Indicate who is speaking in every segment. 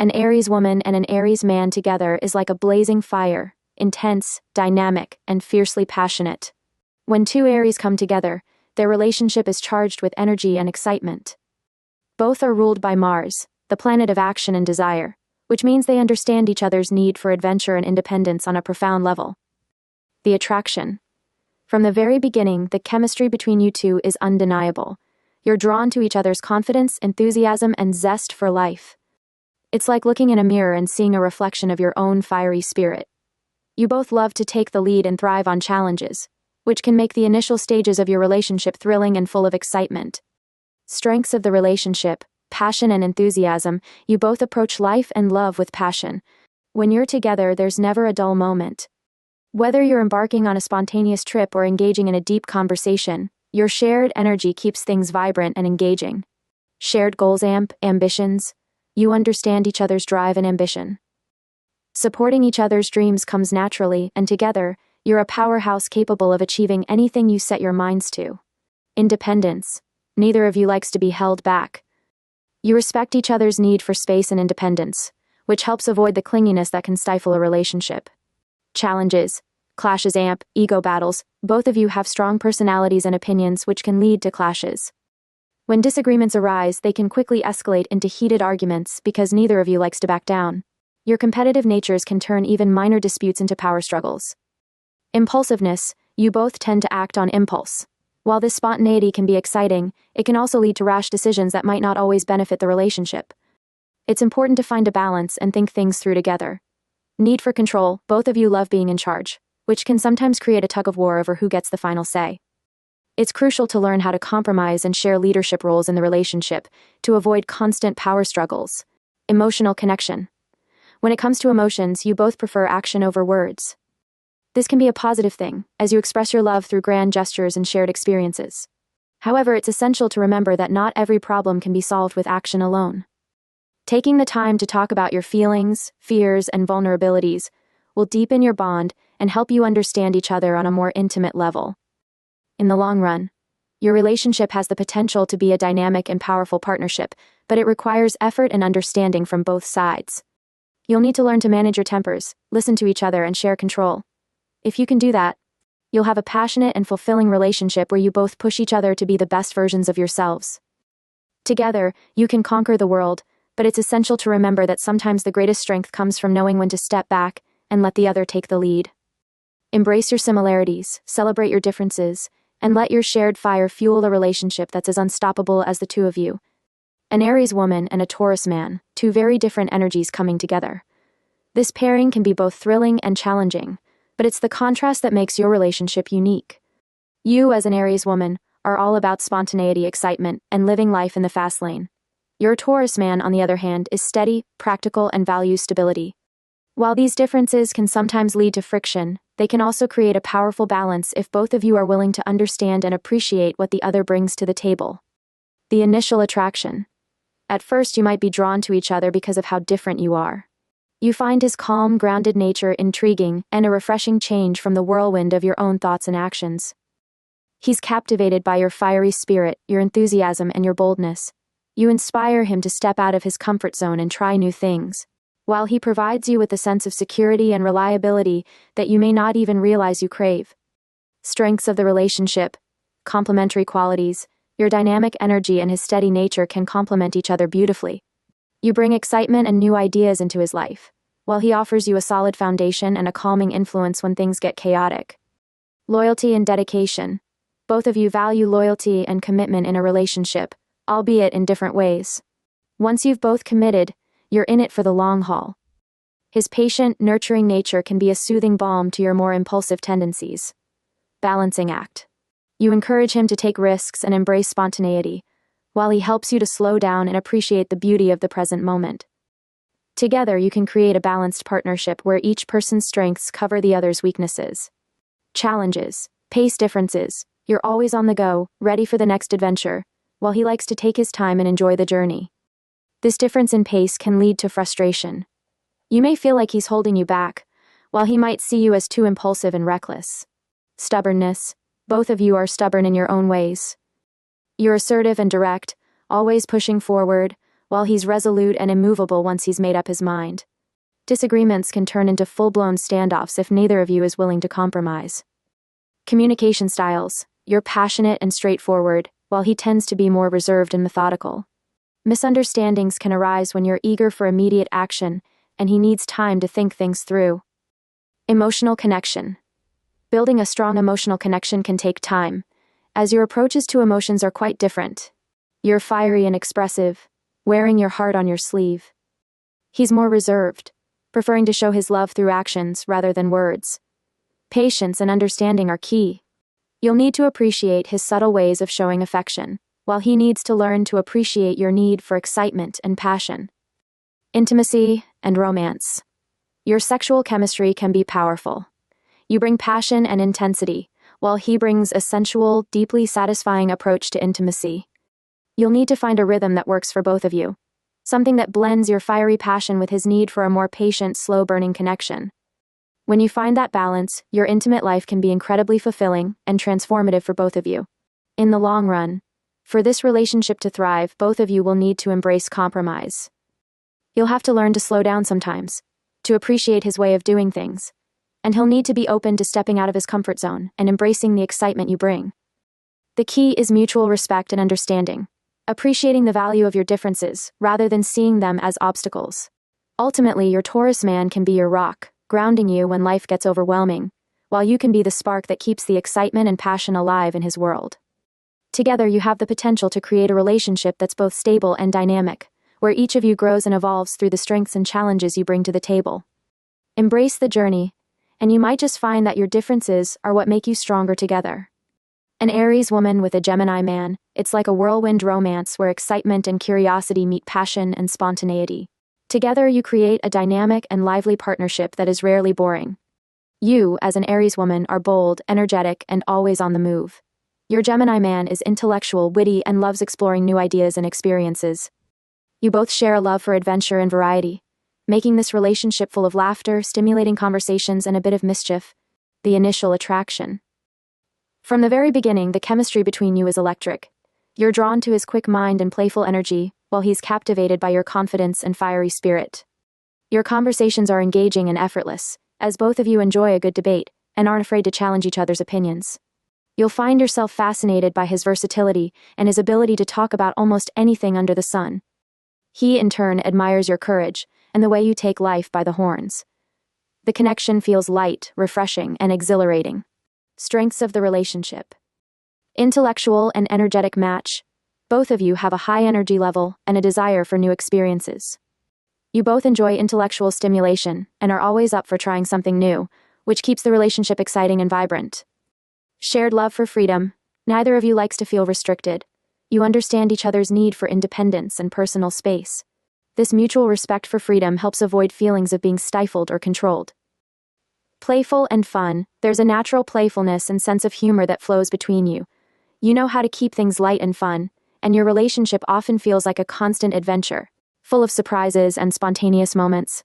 Speaker 1: An Aries woman and an Aries man together is like a blazing fire, intense, dynamic, and fiercely passionate. When two Aries come together, their relationship is charged with energy and excitement. Both are ruled by Mars, the planet of action and desire, which means they understand each other's need for adventure and independence on a profound level. The attraction. From the very beginning, the chemistry between you two is undeniable. You're drawn to each other's confidence, enthusiasm, and zest for life. It's like looking in a mirror and seeing a reflection of your own fiery spirit. You both love to take the lead and thrive on challenges, which can make the initial stages of your relationship thrilling and full of excitement. Strengths of the relationship, passion and enthusiasm. You both approach life and love with passion. When you're together, there's never a dull moment. Whether you're embarking on a spontaneous trip or engaging in a deep conversation, your shared energy keeps things vibrant and engaging. Shared goals, ambitions. You understand each other's drive and ambition. Supporting each other's dreams comes naturally, and together, you're a powerhouse capable of achieving anything you set your minds to. Independence. Neither of you likes to be held back. You respect each other's need for space and independence, which helps avoid the clinginess that can stifle a relationship. Challenges, clashes, ego battles. Both of you have strong personalities and opinions, which can lead to clashes. When disagreements arise, they can quickly escalate into heated arguments because neither of you likes to back down. Your competitive natures can turn even minor disputes into power struggles. Impulsiveness. You both tend to act on impulse. While this spontaneity can be exciting, it can also lead to rash decisions that might not always benefit the relationship. It's important to find a balance and think things through together. Need for control. Both of you love being in charge, which can sometimes create a tug of war over who gets the final say. It's crucial to learn how to compromise and share leadership roles in the relationship to avoid constant power struggles. Emotional connection. When it comes to emotions, you both prefer action over words. This can be a positive thing, as you express your love through grand gestures and shared experiences. However, it's essential to remember that not every problem can be solved with action alone. Taking the time to talk about your feelings, fears, and vulnerabilities will deepen your bond and help you understand each other on a more intimate level. In the long run, your relationship has the potential to be a dynamic and powerful partnership, but it requires effort and understanding from both sides. You'll need to learn to manage your tempers, listen to each other, and share control. If you can do that, you'll have a passionate and fulfilling relationship where you both push each other to be the best versions of yourselves. Together, you can conquer the world, but it's essential to remember that sometimes the greatest strength comes from knowing when to step back and let the other take the lead. Embrace your similarities, celebrate your differences, and let your shared fire fuel a relationship that's as unstoppable as the two of you. An Aries woman and a Taurus man, two very different energies coming together. This pairing can be both thrilling and challenging, but it's the contrast that makes your relationship unique. You, as an Aries woman, are all about spontaneity, excitement, and living life in the fast lane. Your Taurus man, on the other hand, is steady, practical, and values stability. While these differences can sometimes lead to friction, they can also create a powerful balance if both of you are willing to understand and appreciate what the other brings to the table. The initial attraction. At first, you might be drawn to each other because of how different you are. You find his calm, grounded nature intriguing and a refreshing change from the whirlwind of your own thoughts and actions. He's captivated by your fiery spirit, your enthusiasm, and your boldness. You inspire him to step out of his comfort zone and try new things, while he provides you with a sense of security and reliability that you may not even realize you crave. Strengths of the relationship. Complementary qualities. Your dynamic energy and his steady nature can complement each other beautifully. You bring excitement and new ideas into his life, while he offers you a solid foundation and a calming influence when things get chaotic. Loyalty and dedication. Both of you value loyalty and commitment in a relationship, albeit in different ways. Once you've both committed, you're in it for the long haul. His patient, nurturing nature can be a soothing balm to your more impulsive tendencies. Balancing act. You encourage him to take risks and embrace spontaneity, while he helps you to slow down and appreciate the beauty of the present moment. Together, you can create a balanced partnership where each person's strengths cover the other's weaknesses. Challenges. Pace differences. You're always on the go, ready for the next adventure, while he likes to take his time and enjoy the journey. This difference in pace can lead to frustration. You may feel like he's holding you back, while he might see you as too impulsive and reckless. Stubbornness. Both of you are stubborn in your own ways. You're assertive and direct, always pushing forward, while he's resolute and immovable once he's made up his mind. Disagreements can turn into full-blown standoffs if neither of you is willing to compromise. Communication styles. You're passionate and straightforward, while he tends to be more reserved and methodical. Misunderstandings can arise when you're eager for immediate action, and he needs time to think things through. Emotional connection. Building a strong emotional connection can take time, as your approaches to emotions are quite different. You're fiery and expressive, wearing your heart on your sleeve. He's more reserved, preferring to show his love through actions rather than words. Patience and understanding are key. You'll need to appreciate his subtle ways of showing affection, while he needs to learn to appreciate your need for excitement and passion. Intimacy and romance. Your sexual chemistry can be powerful. You bring passion and intensity, while he brings a sensual, deeply satisfying approach to intimacy. You'll need to find a rhythm that works for both of you, something that blends your fiery passion with his need for a more patient, slow-burning connection. When you find that balance, your intimate life can be incredibly fulfilling and transformative for both of you. In the long run, for this relationship to thrive, both of you will need to embrace compromise. You'll have to learn to slow down sometimes, to appreciate his way of doing things, and he'll need to be open to stepping out of his comfort zone and embracing the excitement you bring. The key is mutual respect and understanding, appreciating the value of your differences rather than seeing them as obstacles. Ultimately, your Taurus man can be your rock, grounding you when life gets overwhelming, while you can be the spark that keeps the excitement and passion alive in his world. Together, you have the potential to create a relationship that's both stable and dynamic, where each of you grows and evolves through the strengths and challenges you bring to the table. Embrace the journey, and you might just find that your differences are what make you stronger together. An Aries woman with a Gemini man, it's like a whirlwind romance where excitement and curiosity meet passion and spontaneity. Together, you create a dynamic and lively partnership that is rarely boring. You, as an Aries woman, are bold, energetic, and always on the move. Your Gemini man is intellectual, witty, and loves exploring new ideas and experiences. You both share a love for adventure and variety, making this relationship full of laughter, stimulating conversations, and a bit of mischief. The initial attraction. From the very beginning, the chemistry between you is electric. You're drawn to his quick mind and playful energy, while he's captivated by your confidence and fiery spirit. Your conversations are engaging and effortless, as both of you enjoy a good debate and aren't afraid to challenge each other's opinions. You'll find yourself fascinated by his versatility and his ability to talk about almost anything under the sun. He, in turn, admires your courage and the way you take life by the horns. The connection feels light, refreshing, and exhilarating. Strengths of the relationship. Intellectual and energetic match. Both of you have a high energy level and a desire for new experiences. You both enjoy intellectual stimulation and are always up for trying something new, which keeps the relationship exciting and vibrant. Shared love for freedom. Neither of you likes to feel restricted. You understand each other's need for independence and personal space. This mutual respect for freedom helps avoid feelings of being stifled or controlled. Playful and fun. There's a natural playfulness and sense of humor that flows between you. You know how to keep things light and fun, and your relationship often feels like a constant adventure, full of surprises and spontaneous moments.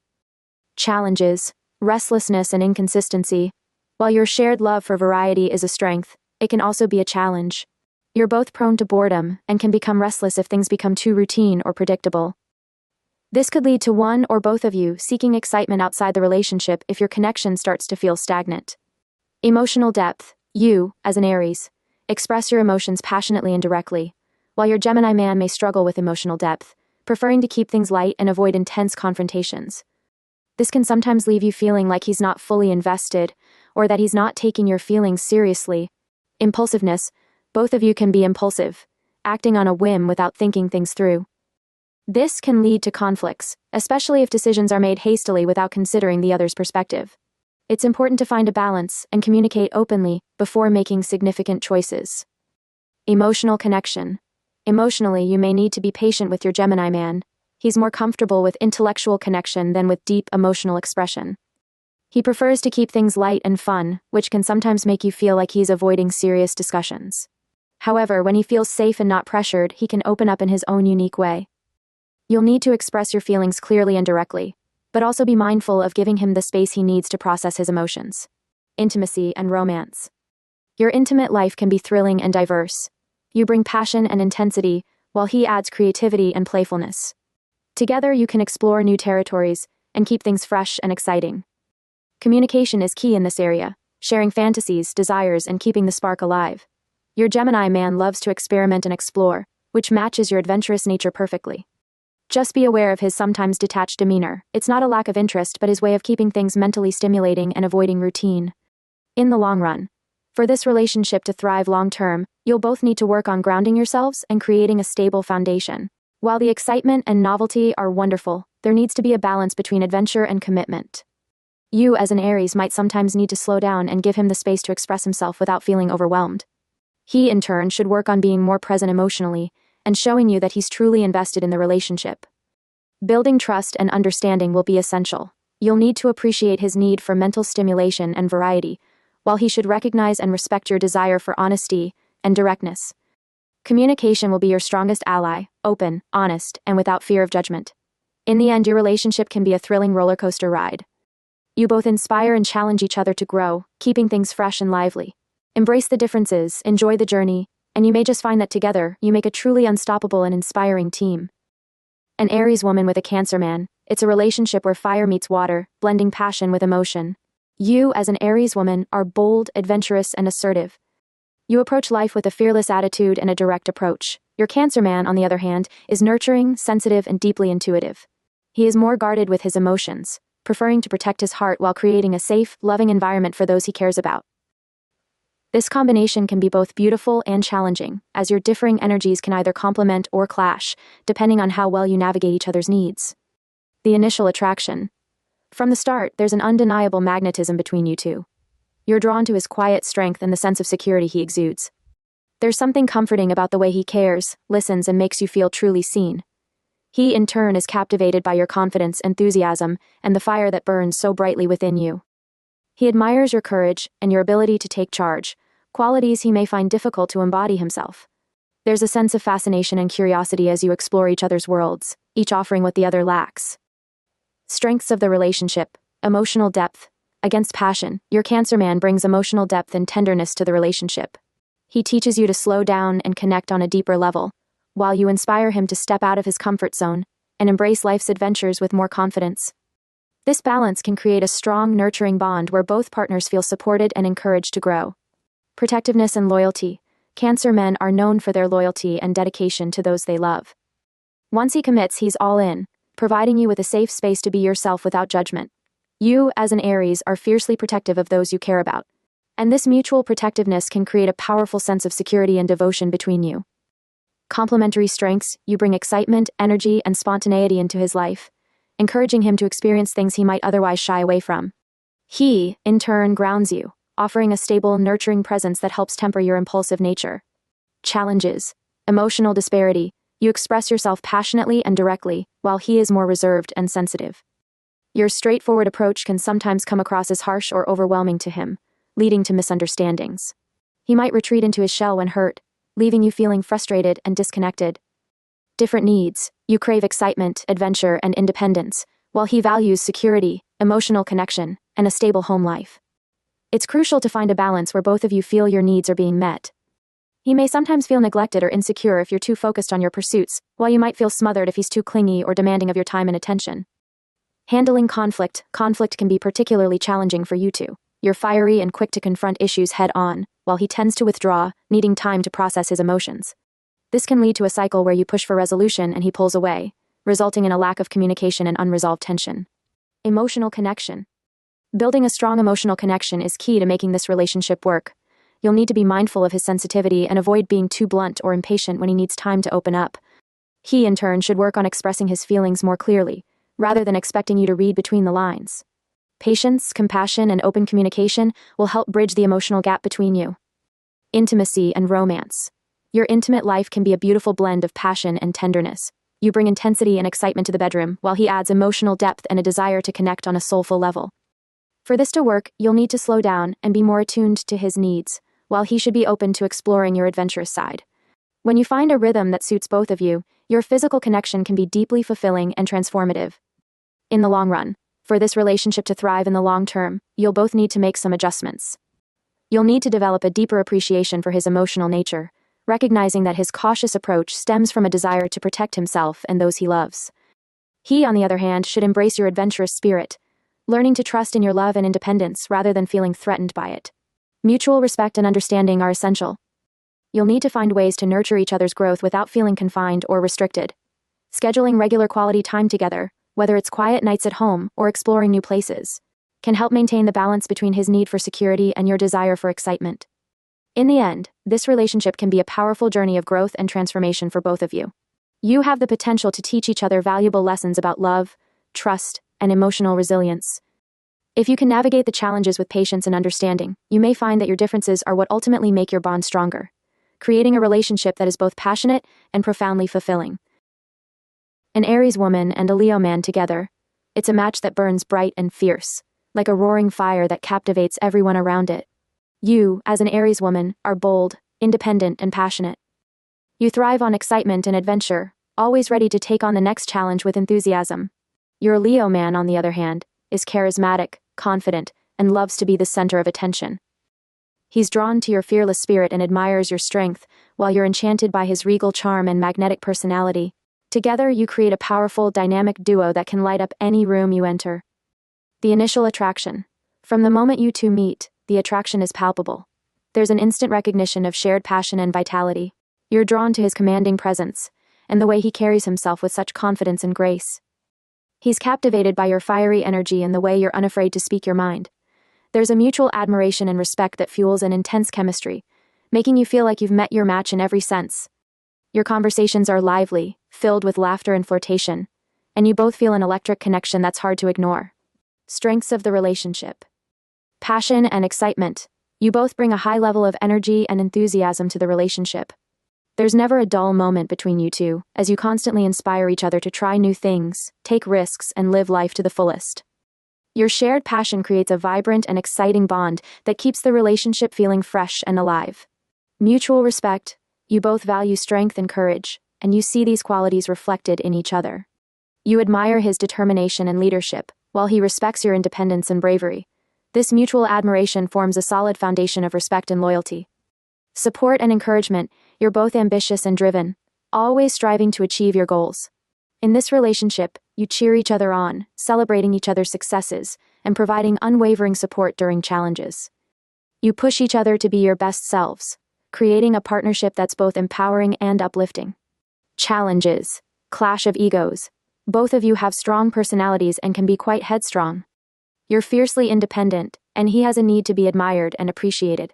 Speaker 1: Challenges, restlessness, and inconsistency. While your shared love for variety is a strength, it can also be a challenge. You're both prone to boredom and can become restless if things become too routine or predictable. This could lead to one or both of you seeking excitement outside the relationship if your connection starts to feel stagnant. Emotional depth. You, as an Aries, express your emotions passionately and directly, while your Gemini man may struggle with emotional depth, preferring to keep things light and avoid intense confrontations. This can sometimes leave you feeling like he's not fully invested, or that he's not taking your feelings seriously. Impulsiveness. Both of you can be impulsive, acting on a whim without thinking things through. This can lead to conflicts, especially if decisions are made hastily without considering the other's perspective. It's important to find a balance and communicate openly before making significant choices. Emotional connection. Emotionally, you may need to be patient with your Gemini man. He's more comfortable with intellectual connection than with deep emotional expression. He prefers to keep things light and fun, which can sometimes make you feel like he's avoiding serious discussions. However, when he feels safe and not pressured, he can open up in his own unique way. You'll need to express your feelings clearly and directly, but also be mindful of giving him the space he needs to process his emotions. Intimacy and romance. Your intimate life can be thrilling and diverse. You bring passion and intensity, while he adds creativity and playfulness. Together, you can explore new territories and keep things fresh and exciting. Communication is key in this area, sharing fantasies, desires, and keeping the spark alive. Your Gemini man loves to experiment and explore, which matches your adventurous nature perfectly. Just be aware of his sometimes detached demeanor. It's not a lack of interest, but his way of keeping things mentally stimulating and avoiding routine. In the long run, for this relationship to thrive long-term, you'll both need to work on grounding yourselves and creating a stable foundation. While the excitement and novelty are wonderful, there needs to be a balance between adventure and commitment. You, as an Aries, might sometimes need to slow down and give him the space to express himself without feeling overwhelmed. He, in turn, should work on being more present emotionally and showing you that he's truly invested in the relationship. Building trust and understanding will be essential. You'll need to appreciate his need for mental stimulation and variety, while he should recognize and respect your desire for honesty and directness. Communication will be your strongest ally, open, honest, and without fear of judgment. In the end, your relationship can be a thrilling roller coaster ride. You both inspire and challenge each other to grow, keeping things fresh and lively. Embrace the differences, enjoy the journey, and you may just find that together, you make a truly unstoppable and inspiring team. An Aries woman with a Cancer man, it's a relationship where fire meets water, blending passion with emotion. You, as an Aries woman, are bold, adventurous, and assertive. You approach life with a fearless attitude and a direct approach. Your Cancer man, on the other hand, is nurturing, sensitive, and deeply intuitive. He is more guarded with his emotions, preferring to protect his heart while creating a safe, loving environment for those he cares about. This combination can be both beautiful and challenging, as your differing energies can either complement or clash, depending on how well you navigate each other's needs. The initial attraction. From the start, there's an undeniable magnetism between you two. You're drawn to his quiet strength and the sense of security he exudes. There's something comforting about the way he cares, listens, and makes you feel truly seen. He, in turn, is captivated by your confidence, enthusiasm, and the fire that burns so brightly within you. He admires your courage and your ability to take charge, qualities he may find difficult to embody himself. There's a sense of fascination and curiosity as you explore each other's worlds, each offering what the other lacks. Strengths of the relationship. Emotional depth. Against passion, your Cancer man brings emotional depth and tenderness to the relationship. He teaches you to slow down and connect on a deeper level, while you inspire him to step out of his comfort zone and embrace life's adventures with more confidence. This balance can create a strong, nurturing bond where both partners feel supported and encouraged to grow. Protectiveness and loyalty. Cancer men are known for their loyalty and dedication to those they love. Once he commits, he's all in, providing you with a safe space to be yourself without judgment. You, as an Aries, are fiercely protective of those you care about. And this mutual protectiveness can create a powerful sense of security and devotion between you. Complementary strengths. You bring excitement, energy, and spontaneity into his life, encouraging him to experience things he might otherwise shy away from. He, in turn, grounds you, offering a stable, nurturing presence that helps temper your impulsive nature. Challenges. Emotional disparity. You express yourself passionately and directly, while he is more reserved and sensitive. Your straightforward approach can sometimes come across as harsh or overwhelming to him, leading to misunderstandings. He might retreat into his shell when hurt, leaving you feeling frustrated and disconnected. Different needs. You crave excitement, adventure, and independence, while he values security, emotional connection, and a stable home life. It's crucial to find a balance where both of you feel your needs are being met. He may sometimes feel neglected or insecure if you're too focused on your pursuits, while you might feel smothered if he's too clingy or demanding of your time and attention. Handling conflict. Conflict can be particularly challenging for you two. You're fiery and quick to confront issues head-on, while he tends to withdraw, needing time to process his emotions. This can lead to a cycle where you push for resolution and he pulls away, resulting in a lack of communication and unresolved tension. Emotional connection. Building a strong emotional connection is key to making this relationship work. You'll need to be mindful of his sensitivity and avoid being too blunt or impatient when he needs time to open up. He, in turn, should work on expressing his feelings more clearly, rather than expecting you to read between the lines. Patience, compassion, and open communication will help bridge the emotional gap between you. Intimacy and romance. Your intimate life can be a beautiful blend of passion and tenderness. You bring intensity and excitement to the bedroom, while he adds emotional depth and a desire to connect on a soulful level. For this to work, you'll need to slow down and be more attuned to his needs, while he should be open to exploring your adventurous side. When you find a rhythm that suits both of you, your physical connection can be deeply fulfilling and transformative. In the long run, for this relationship to thrive in the long term, you'll both need to make some adjustments. You'll need to develop a deeper appreciation for his emotional nature, recognizing that his cautious approach stems from a desire to protect himself and those he loves. He, on the other hand, should embrace your adventurous spirit, learning to trust in your love and independence rather than feeling threatened by it. Mutual respect and understanding are essential. You'll need to find ways to nurture each other's growth without feeling confined or restricted. Scheduling regular quality time together, whether it's quiet nights at home or exploring new places, can help maintain the balance between his need for security and your desire for excitement. In the end, this relationship can be a powerful journey of growth and transformation for both of you. You have the potential to teach each other valuable lessons about love, trust, and emotional resilience. If you can navigate the challenges with patience and understanding, you may find that your differences are what ultimately make your bond stronger, creating a relationship that is both passionate and profoundly fulfilling. An Aries woman and a Leo man together, it's a match that burns bright and fierce, like a roaring fire that captivates everyone around it. You, as an Aries woman, are bold, independent, and passionate. You thrive on excitement and adventure, always ready to take on the next challenge with enthusiasm. Your Leo man, on the other hand, is charismatic, confident, and loves to be the center of attention. He's drawn to your fearless spirit and admires your strength, while you're enchanted by his regal charm and magnetic personality. Together, you create a powerful, dynamic duo that can light up any room you enter. The initial attraction. From the moment you two meet, the attraction is palpable. There's an instant recognition of shared passion and vitality. You're drawn to his commanding presence, and the way he carries himself with such confidence and grace. He's captivated by your fiery energy and the way you're unafraid to speak your mind. There's a mutual admiration and respect that fuels an intense chemistry, making you feel like you've met your match in every sense. Your conversations are lively, filled with laughter and flirtation, and you both feel an electric connection that's hard to ignore. Strengths of the relationship. Passion and excitement. You both bring a high level of energy and enthusiasm to the relationship. There's never a dull moment between you two, as you constantly inspire each other to try new things, take risks, and live life to the fullest. Your shared passion creates a vibrant and exciting bond that keeps the relationship feeling fresh and alive. Mutual respect. You both value strength and courage, and you see these qualities reflected in each other. You admire his determination and leadership, while he respects your independence and bravery. This mutual admiration forms a solid foundation of respect and loyalty. Support and encouragement. You're both ambitious and driven, always striving to achieve your goals. In this relationship, you cheer each other on, celebrating each other's successes, and providing unwavering support during challenges. You push each other to be your best selves, creating a partnership that's both empowering and uplifting. Challenges. Clash of egos. Both of you have strong personalities and can be quite headstrong. You're fiercely independent, and he has a need to be admired and appreciated.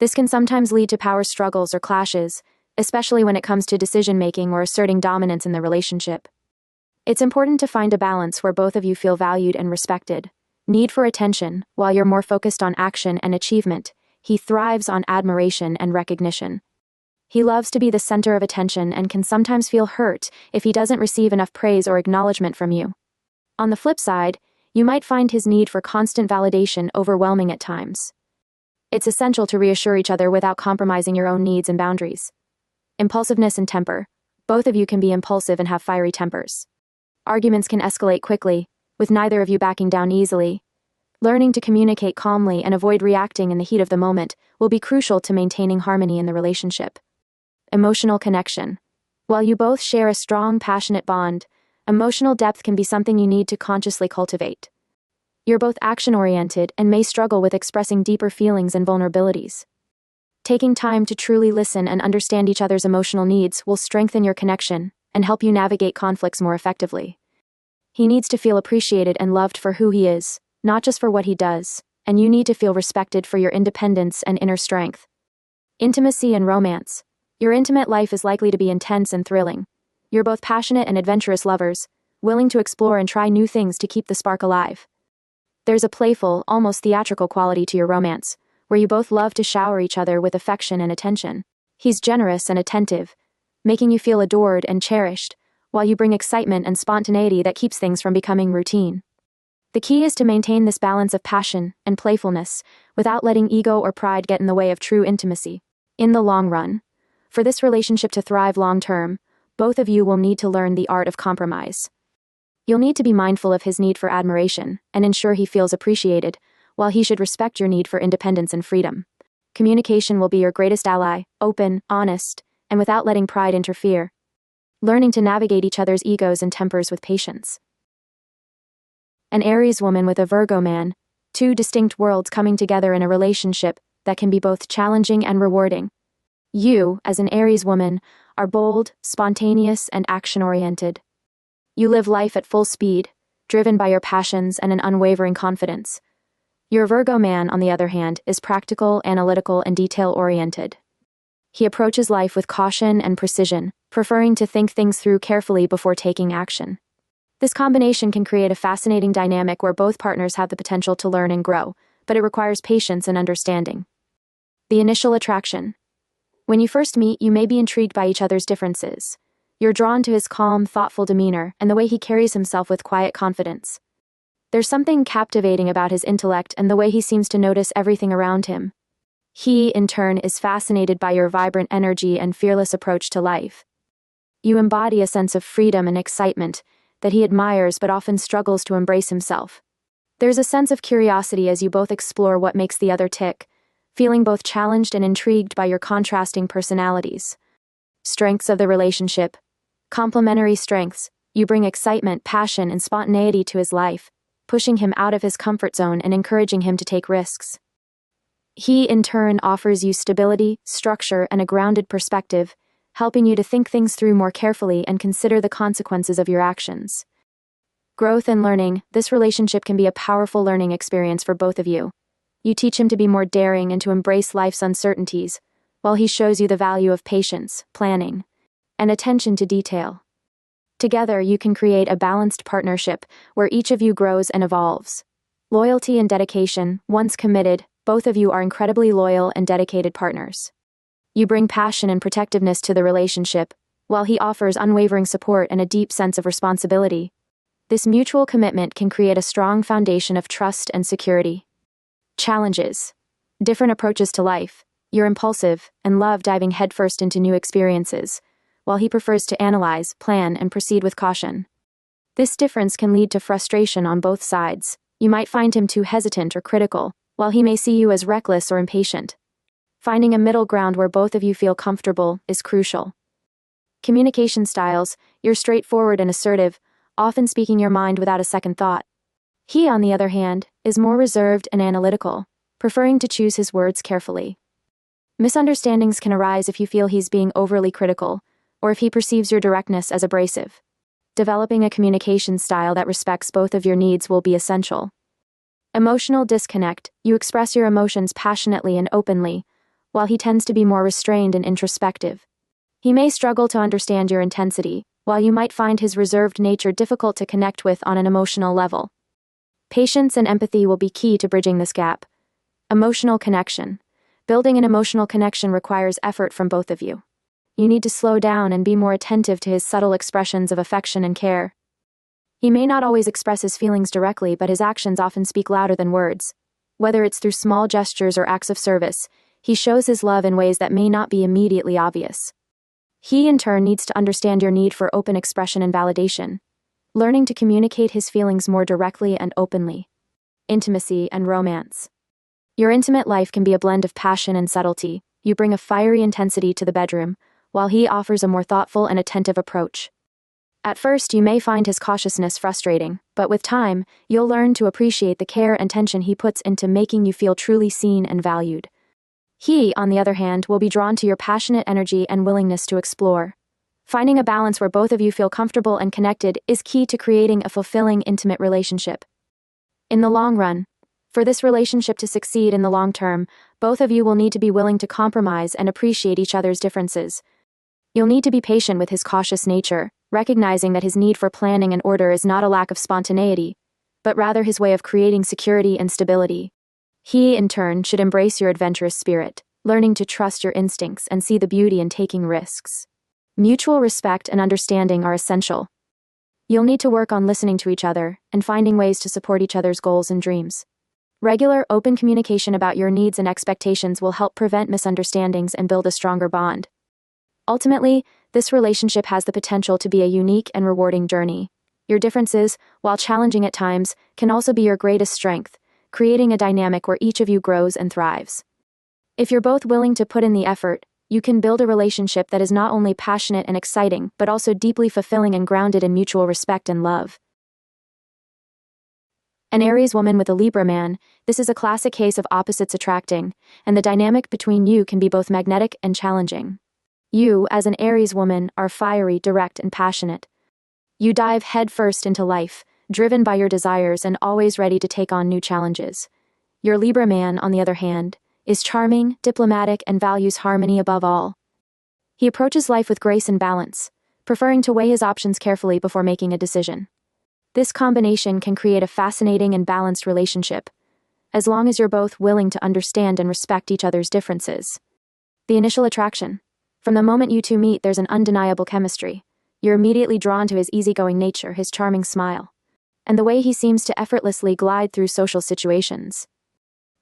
Speaker 1: This can sometimes lead to power struggles or clashes, especially when it comes to decision-making or asserting dominance in the relationship. It's important to find a balance where both of you feel valued and respected. Need for attention, while you're more focused on action and achievement. He thrives on admiration and recognition. He loves to be the center of attention and can sometimes feel hurt if he doesn't receive enough praise or acknowledgement from you. On the flip side, you might find his need for constant validation overwhelming at times. It's essential to reassure each other without compromising your own needs and boundaries. Impulsiveness and temper. Both of you can be impulsive and have fiery tempers. Arguments can escalate quickly, with neither of you backing down easily. Learning to communicate calmly and avoid reacting in the heat of the moment will be crucial to maintaining harmony in the relationship. Emotional connection. While you both share a strong, passionate bond, emotional depth can be something you need to consciously cultivate. You're both action-oriented and may struggle with expressing deeper feelings and vulnerabilities. Taking time to truly listen and understand each other's emotional needs will strengthen your connection and help you navigate conflicts more effectively. He needs to feel appreciated and loved for who he is, not just for what he does, and you need to feel respected for your independence and inner strength. Intimacy and romance. Your intimate life is likely to be intense and thrilling. You're both passionate and adventurous lovers, willing to explore and try new things to keep the spark alive. There's a playful, almost theatrical quality to your romance, where you both love to shower each other with affection and attention. He's generous and attentive, making you feel adored and cherished, while you bring excitement and spontaneity that keeps things from becoming routine. The key is to maintain this balance of passion and playfulness without letting ego or pride get in the way of true intimacy. In the long run, for this relationship to thrive long-term, both of you will need to learn the art of compromise. You'll need to be mindful of his need for admiration and ensure he feels appreciated, while he should respect your need for independence and freedom. Communication will be your greatest ally, open, honest, and without letting pride interfere. learning to navigate each other's egos and tempers with patience. An Aries woman with a Virgo man, two distinct worlds coming together in a relationship that can be both challenging and rewarding. You, as an Aries woman, are bold, spontaneous, and action-oriented. You live life at full speed, driven by your passions and an unwavering confidence. Your Virgo man, on the other hand, is practical, analytical, and detail-oriented. He approaches life with caution and precision, preferring to think things through carefully before taking action. This combination can create a fascinating dynamic where both partners have the potential to learn and grow, but it requires patience and understanding. The initial attraction. When you first meet, you may be intrigued by each other's differences. You're drawn to his calm, thoughtful demeanor and the way he carries himself with quiet confidence. There's something captivating about his intellect and the way he seems to notice everything around him. He, in turn, is fascinated by your vibrant energy and fearless approach to life. You embody a sense of freedom and excitement that he admires but often struggles to embrace himself. There's a sense of curiosity as you both explore what makes the other tick, feeling both challenged and intrigued by your contrasting personalities. Strengths of the relationship. Complementary strengths. You bring excitement, passion, and spontaneity to his life, pushing him out of his comfort zone and encouraging him to take risks. He, in turn, offers you stability, structure, and a grounded perspective, helping you to think things through more carefully and consider the consequences of your actions. Growth and learning. This relationship can be a powerful learning experience for both of you. You teach him to be more daring and to embrace life's uncertainties, while he shows you the value of patience, planning, and attention to detail. Together, you can create a balanced partnership where each of you grows and evolves. Loyalty and dedication. Once committed, both of you are incredibly loyal and dedicated partners. You bring passion and protectiveness to the relationship, while he offers unwavering support and a deep sense of responsibility. This mutual commitment can create a strong foundation of trust and security. Challenges. Different approaches to life. You're impulsive and love diving headfirst into new experiences, while he prefers to analyze, plan, and proceed with caution. This difference can lead to frustration on both sides. You might find him too hesitant or critical, while he may see you as reckless or impatient. Finding a middle ground where both of you feel comfortable is crucial. Communication styles. You're straightforward and assertive, often speaking your mind without a second thought. He, on the other hand, is more reserved and analytical, preferring to choose his words carefully. Misunderstandings can arise if you feel he's being overly critical, or if he perceives your directness as abrasive. Developing a communication style that respects both of your needs will be essential. Emotional disconnect. You express your emotions passionately and openly, while he tends to be more restrained and introspective. He may struggle to understand your intensity, while you might find his reserved nature difficult to connect with on an emotional level. Patience and empathy will be key to bridging this gap. Emotional connection. Building an emotional connection requires effort from both of you. You need to slow down and be more attentive to his subtle expressions of affection and care. He may not always express his feelings directly, but his actions often speak louder than words. Whether it's through small gestures or acts of service, he shows his love in ways that may not be immediately obvious. He, in turn, needs to understand your need for open expression and validation, learning to communicate his feelings more directly and openly. Intimacy and romance. Your intimate life can be a blend of passion and subtlety. You bring a fiery intensity to the bedroom, while he offers a more thoughtful and attentive approach. At first, you may find his cautiousness frustrating, but with time, you'll learn to appreciate the care and attention he puts into making you feel truly seen and valued. He, on the other hand, will be drawn to your passionate energy and willingness to explore. Finding a balance where both of you feel comfortable and connected is key to creating a fulfilling, intimate relationship. In the long run, for this relationship to succeed in the long term, both of you will need to be willing to compromise and appreciate each other's differences. You'll need to be patient with his cautious nature, recognizing that his need for planning and order is not a lack of spontaneity, but rather his way of creating security and stability. He, in turn, should embrace your adventurous spirit, learning to trust your instincts and see the beauty in taking risks. Mutual respect and understanding are essential. You'll need to work on listening to each other and finding ways to support each other's goals and dreams. Regular, open communication about your needs and expectations will help prevent misunderstandings and build a stronger bond. Ultimately, this relationship has the potential to be a unique and rewarding journey. Your differences, while challenging at times, can also be your greatest strength, creating a dynamic where each of you grows and thrives. If you're both willing to put in the effort, you can build a relationship that is not only passionate and exciting, but also deeply fulfilling and grounded in mutual respect and love. An Aries woman with a Libra man, this is a classic case of opposites attracting, and the dynamic between you can be both magnetic and challenging. You, as an Aries woman, are fiery, direct, and passionate. You dive headfirst into life, driven by your desires and always ready to take on new challenges. Your Libra man, on the other hand, is charming, diplomatic, and values harmony above all. He approaches life with grace and balance, preferring to weigh his options carefully before making a decision. This combination can create a fascinating and balanced relationship, as long as you're both willing to understand and respect each other's differences. The initial attraction. From the moment you two meet, there's an undeniable chemistry. You're immediately drawn to his easygoing nature, his charming smile, and the way he seems to effortlessly glide through social situations.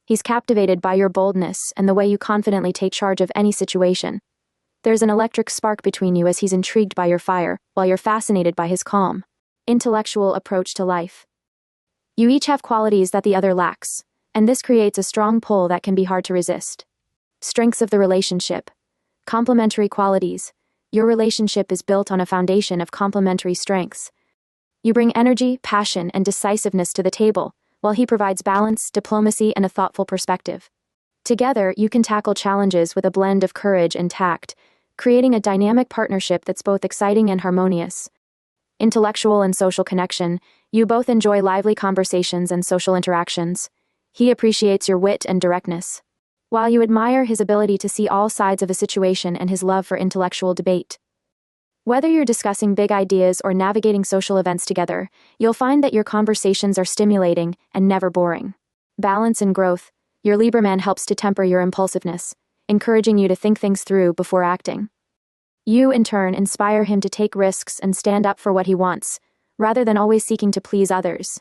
Speaker 1: He's captivated by your boldness and the way you confidently take charge of any situation. There's an electric spark between you as he's intrigued by your fire, while you're fascinated by his calm, intellectual approach to life. You each have qualities that the other lacks, and this creates a strong pull that can be hard to resist. Strengths of the relationship. Complementary qualities. Your relationship is built on a foundation of complementary strengths. You bring energy, passion, and decisiveness to the table, while he provides balance, diplomacy, and a thoughtful perspective. Together, you can tackle challenges with a blend of courage and tact, creating a dynamic partnership that's both exciting and harmonious. Intellectual and social connection. You both enjoy lively conversations and social interactions. He appreciates your wit and directness, while you admire his ability to see all sides of a situation and his love for intellectual debate. Whether you're discussing big ideas or navigating social events together, you'll find that your conversations are stimulating and never boring. Balance and growth. Your Libra man helps to temper your impulsiveness, encouraging you to think things through before acting. You, in turn, inspire him to take risks and stand up for what he wants, rather than always seeking to please others.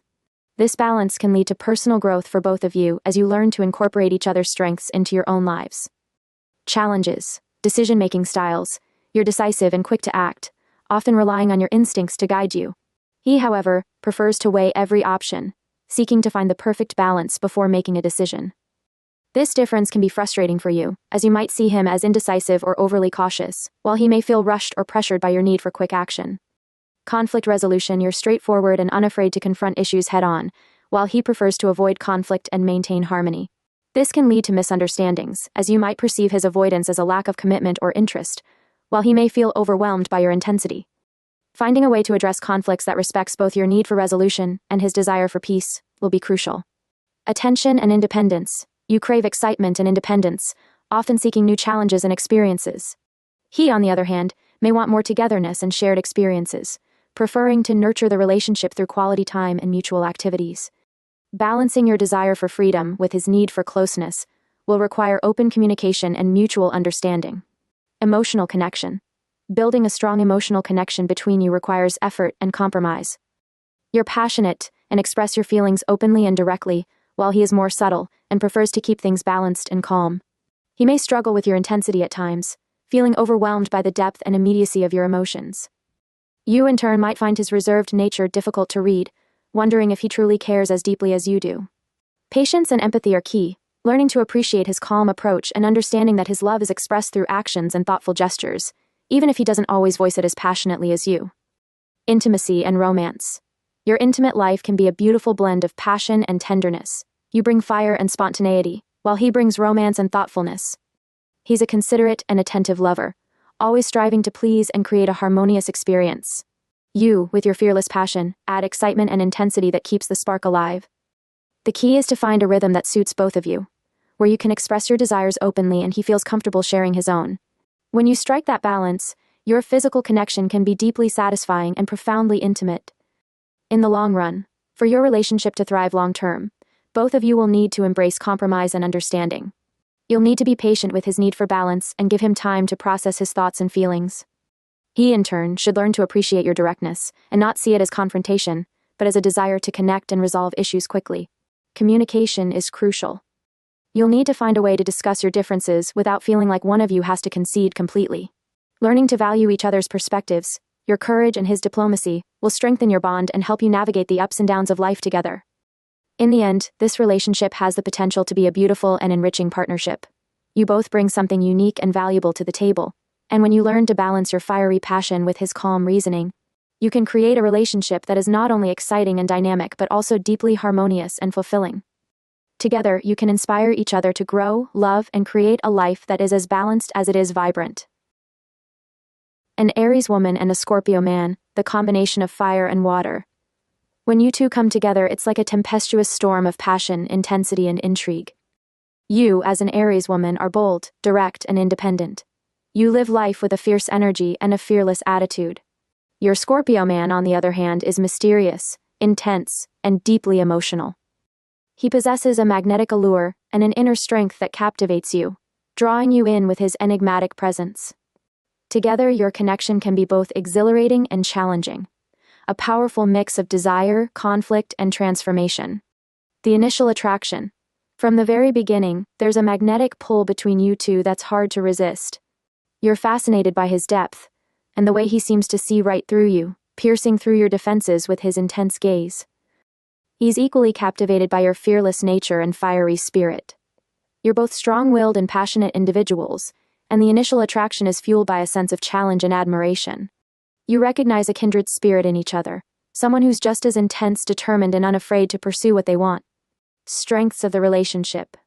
Speaker 1: This balance can lead to personal growth for both of you as you learn to incorporate each other's strengths into your own lives. Challenges. Decision-making styles. You're decisive and quick to act, often relying on your instincts to guide you. He, however, prefers to weigh every option, seeking to find the perfect balance before making a decision. This difference can be frustrating for you, as you might see him as indecisive or overly cautious, while he may feel rushed or pressured by your need for quick action. Conflict resolution. You're straightforward and unafraid to confront issues head-on, while he prefers to avoid conflict and maintain harmony. This can lead to misunderstandings, as you might perceive his avoidance as a lack of commitment or interest, while he may feel overwhelmed by your intensity. Finding a way to address conflicts that respects both your need for resolution and his desire for peace will be crucial. Attention and independence. You crave excitement and independence, often seeking new challenges and experiences. He, on the other hand, may want more togetherness and shared experiences, preferring to nurture the relationship through quality time and mutual activities. Balancing your desire for freedom with his need for closeness will require open communication and mutual understanding. Emotional connection. Building a strong emotional connection between you requires effort and compromise. You're passionate and express your feelings openly and directly, while he is more subtle and prefers to keep things balanced and calm. He may struggle with your intensity at times, feeling overwhelmed by the depth and immediacy of your emotions. You, in turn, might find his reserved nature difficult to read, wondering if he truly cares as deeply as you do. Patience and empathy are key, learning to appreciate his calm approach and understanding that his love is expressed through actions and thoughtful gestures, even if he doesn't always voice it as passionately as you. Intimacy and romance. Your intimate life can be a beautiful blend of passion and tenderness. You bring fire and spontaneity, while he brings romance and thoughtfulness. He's a considerate and attentive lover, always striving to please and create a harmonious experience. You, with your fearless passion, add excitement and intensity that keeps the spark alive. The key is to find a rhythm that suits both of you, where you can express your desires openly and he feels comfortable sharing his own. When you strike that balance, your physical connection can be deeply satisfying and profoundly intimate. In the long run, for your relationship to thrive long-term, both of you will need to embrace compromise and understanding. You'll need to be patient with his need for balance and give him time to process his thoughts and feelings. He, in turn, should learn to appreciate your directness and not see it as confrontation, but as a desire to connect and resolve issues quickly. Communication is crucial. You'll need to find a way to discuss your differences without feeling like one of you has to concede completely. Learning to value each other's perspectives, your courage and his diplomacy, will strengthen your bond and help you navigate the ups and downs of life together. In the end, this relationship has the potential to be a beautiful and enriching partnership. You both bring something unique and valuable to the table, and when you learn to balance your fiery passion with his calm reasoning, you can create a relationship that is not only exciting and dynamic but also deeply harmonious and fulfilling. Together, you can inspire each other to grow, love, and create a life that is as balanced as it is vibrant. An Aries woman and a Scorpio man, the combination of fire and water. When you two come together, it's like a tempestuous storm of passion, intensity, and intrigue. You, as an Aries woman, are bold, direct, and independent. You live life with a fierce energy and a fearless attitude. Your Scorpio man, on the other hand, is mysterious, intense, and deeply emotional. He possesses a magnetic allure and an inner strength that captivates you, drawing you in with his enigmatic presence. Together, your connection can be both exhilarating and challenging, a powerful mix of desire, conflict, and transformation. The initial attraction. From the very beginning, there's a magnetic pull between you two that's hard to resist. You're fascinated by his depth, and the way he seems to see right through you, piercing through your defenses with his intense gaze. He's equally captivated by your fearless nature and fiery spirit. You're both strong-willed and passionate individuals, and the initial attraction is fueled by a sense of challenge and admiration. You recognize a kindred spirit in each other, someone who's just as intense, determined, and unafraid to pursue what they want. Strengths of the relationship.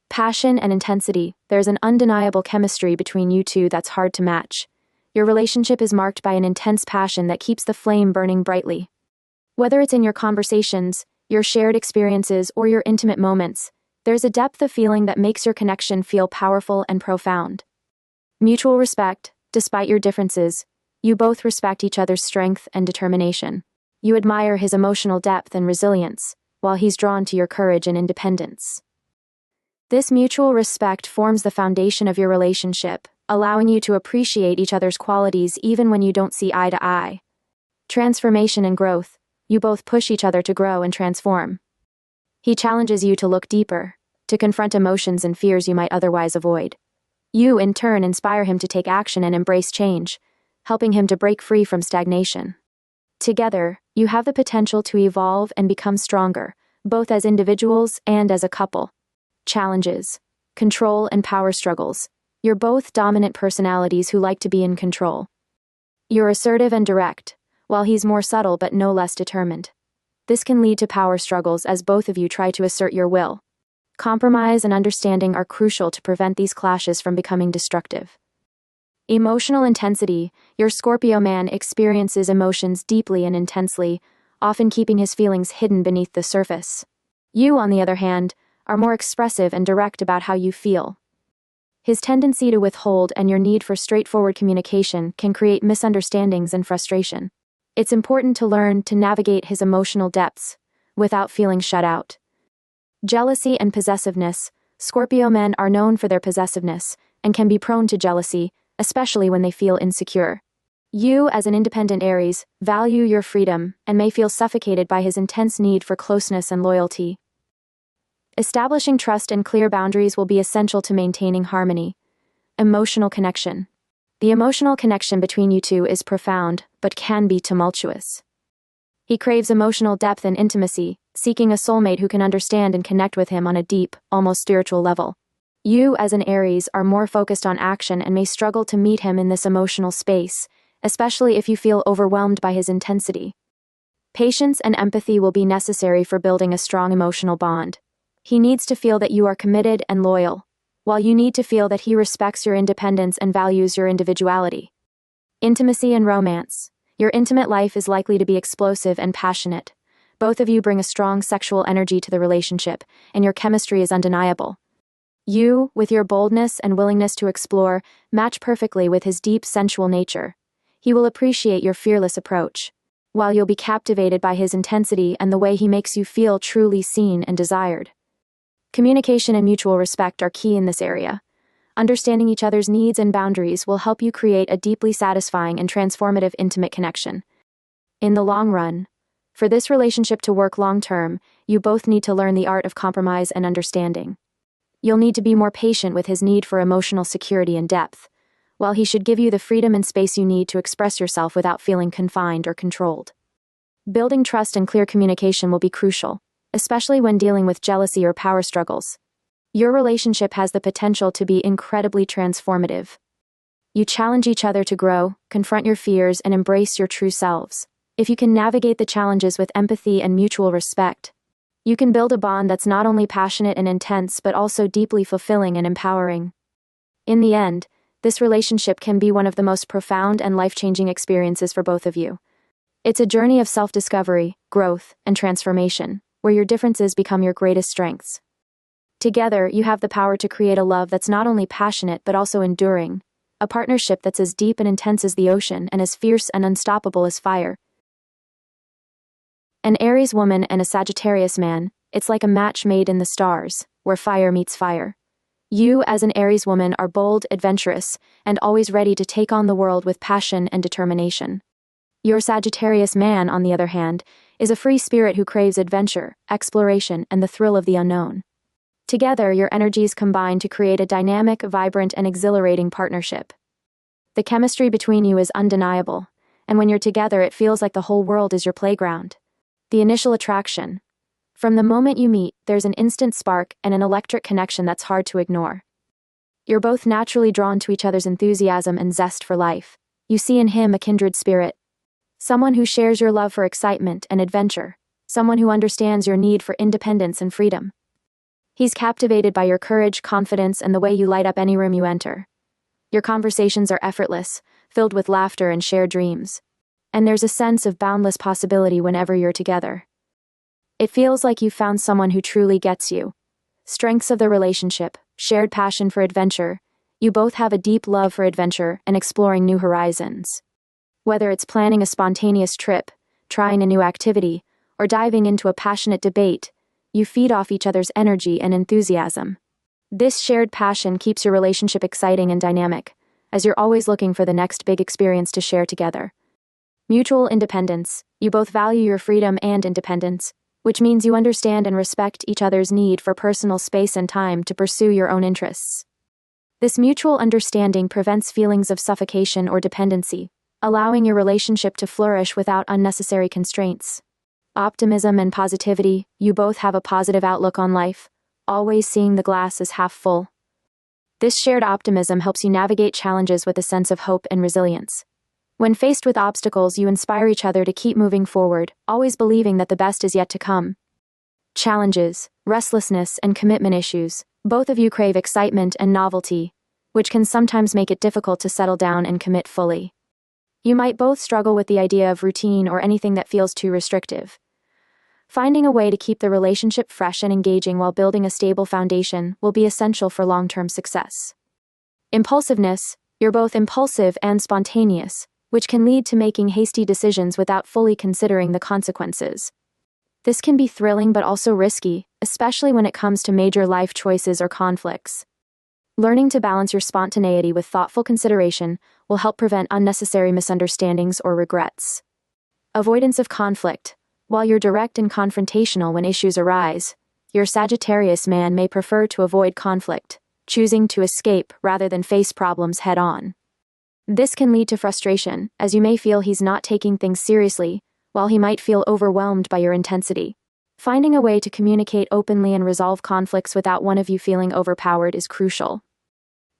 Speaker 1: Passion and intensity. There's an undeniable chemistry between you two that's hard to match. Your relationship is marked by an intense passion that keeps the flame burning brightly. Whether it's in your conversations, your shared experiences, or your intimate moments, there's a depth of feeling that makes your connection feel powerful and profound. Mutual respect. Despite your differences, you both respect each other's strength and determination. You admire his emotional depth and resilience, while he's drawn to your courage and independence. This mutual respect forms the foundation of your relationship, allowing you to appreciate each other's qualities even when you don't see eye to eye. Transformation and growth. You both push each other to grow and transform. He challenges you to look deeper, to confront emotions and fears you might otherwise avoid. You, in turn, inspire him to take action and embrace change, helping him to break free from stagnation. Together, you have the potential to evolve and become stronger, both as individuals and as a couple. Challenges. Control and power struggles. You're both dominant personalities who like to be in control. You're assertive and direct, while he's more subtle but no less determined. This can lead to power struggles as both of you try to assert your will. Compromise and understanding are crucial to prevent these clashes from becoming destructive. Emotional intensity. Your Scorpio man experiences emotions deeply and intensely, often keeping his feelings hidden beneath the surface. You, on the other hand, are more expressive and direct about how you feel. His tendency to withhold and your need for straightforward communication can create misunderstandings and frustration. It's important to learn to navigate his emotional depths without feeling shut out. Jealousy and possessiveness. Scorpio men are known for their possessiveness and can be prone to jealousy, especially when they feel insecure. You, as an independent Aries, value your freedom and may feel suffocated by his intense need for closeness and loyalty. Establishing trust and clear boundaries will be essential to maintaining harmony. Emotional connection. The emotional connection between you two is profound, but can be tumultuous. He craves emotional depth and intimacy, seeking a soulmate who can understand and connect with him on a deep, almost spiritual level. You, as an Aries, are more focused on action and may struggle to meet him in this emotional space, especially if you feel overwhelmed by his intensity. Patience and empathy will be necessary for building a strong emotional bond. He needs to feel that you are committed and loyal, while you need to feel that he respects your independence and values your individuality. Intimacy and romance. Your intimate life is likely to be explosive and passionate. Both of you bring a strong sexual energy to the relationship, and your chemistry is undeniable. You, with your boldness and willingness to explore, match perfectly with his deep sensual nature. He will appreciate your fearless approach, while you'll be captivated by his intensity and the way he makes you feel truly seen and desired. Communication and mutual respect are key in this area. Understanding each other's needs and boundaries will help you create a deeply satisfying and transformative intimate connection. In the long run, for this relationship to work long-term, you both need to learn the art of compromise and understanding. You'll need to be more patient with his need for emotional security and depth, while he should give you the freedom and space you need to express yourself without feeling confined or controlled. Building trust and clear communication will be crucial, especially when dealing with jealousy or power struggles. Your relationship has the potential to be incredibly transformative. You challenge each other to grow, confront your fears, and embrace your true selves. If you can navigate the challenges with empathy and mutual respect, you can build a bond that's not only passionate and intense but also deeply fulfilling and empowering. In the end, this relationship can be one of the most profound and life-changing experiences for both of you. It's a journey of self-discovery, growth, and transformation, where your differences become your greatest strengths. Together, you have the power to create a love that's not only passionate but also enduring, a partnership that's as deep and intense as the ocean and as fierce and unstoppable as fire. An Aries woman and a Sagittarius man, it's like a match made in the stars, where fire meets fire. You, as an Aries woman, are bold, adventurous, and always ready to take on the world with passion and determination. Your Sagittarius man, on the other hand, is a free spirit who craves adventure, exploration, and the thrill of the unknown. Together, your energies combine to create a dynamic, vibrant, and exhilarating partnership. The chemistry between you is undeniable, and when you're together, it feels like the whole world is your playground. The initial attraction. From the moment you meet, there's an instant spark and an electric connection that's hard to ignore. You're both naturally drawn to each other's enthusiasm and zest for life. You see in him a kindred spirit, someone who shares your love for excitement and adventure, someone who understands your need for independence and freedom. He's captivated by your courage, confidence, and the way you light up any room you enter. Your conversations are effortless, filled with laughter and shared dreams. And there's a sense of boundless possibility whenever you're together. It feels like you've found someone who truly gets you. Strengths of the relationship, shared passion for adventure. You both have a deep love for adventure and exploring new horizons. Whether it's planning a spontaneous trip, trying a new activity, or diving into a passionate debate, you feed off each other's energy and enthusiasm. This shared passion keeps your relationship exciting and dynamic, as you're always looking for the next big experience to share together. Mutual independence. You both value your freedom and independence, which means you understand and respect each other's need for personal space and time to pursue your own interests. This mutual understanding prevents feelings of suffocation or dependency, allowing your relationship to flourish without unnecessary constraints. Optimism and positivity. You both have a positive outlook on life, always seeing the glass as half full. This shared optimism helps you navigate challenges with a sense of hope and resilience. When faced with obstacles, you inspire each other to keep moving forward, always believing that the best is yet to come. Challenges, restlessness, and commitment issues. Both of you crave excitement and novelty, which can sometimes make it difficult to settle down and commit fully. You might both struggle with the idea of routine or anything that feels too restrictive. Finding a way to keep the relationship fresh and engaging while building a stable foundation will be essential for long-term success. Impulsiveness. You're both impulsive and spontaneous, which can lead to making hasty decisions without fully considering the consequences. This can be thrilling but also risky, especially when it comes to major life choices or conflicts. Learning to balance your spontaneity with thoughtful consideration will help prevent unnecessary misunderstandings or regrets. Avoidance of conflict. While you're direct and confrontational when issues arise, your Sagittarius man may prefer to avoid conflict, choosing to escape rather than face problems head-on. This can lead to frustration, as you may feel he's not taking things seriously, while he might feel overwhelmed by your intensity. Finding a way to communicate openly and resolve conflicts without one of you feeling overpowered is crucial.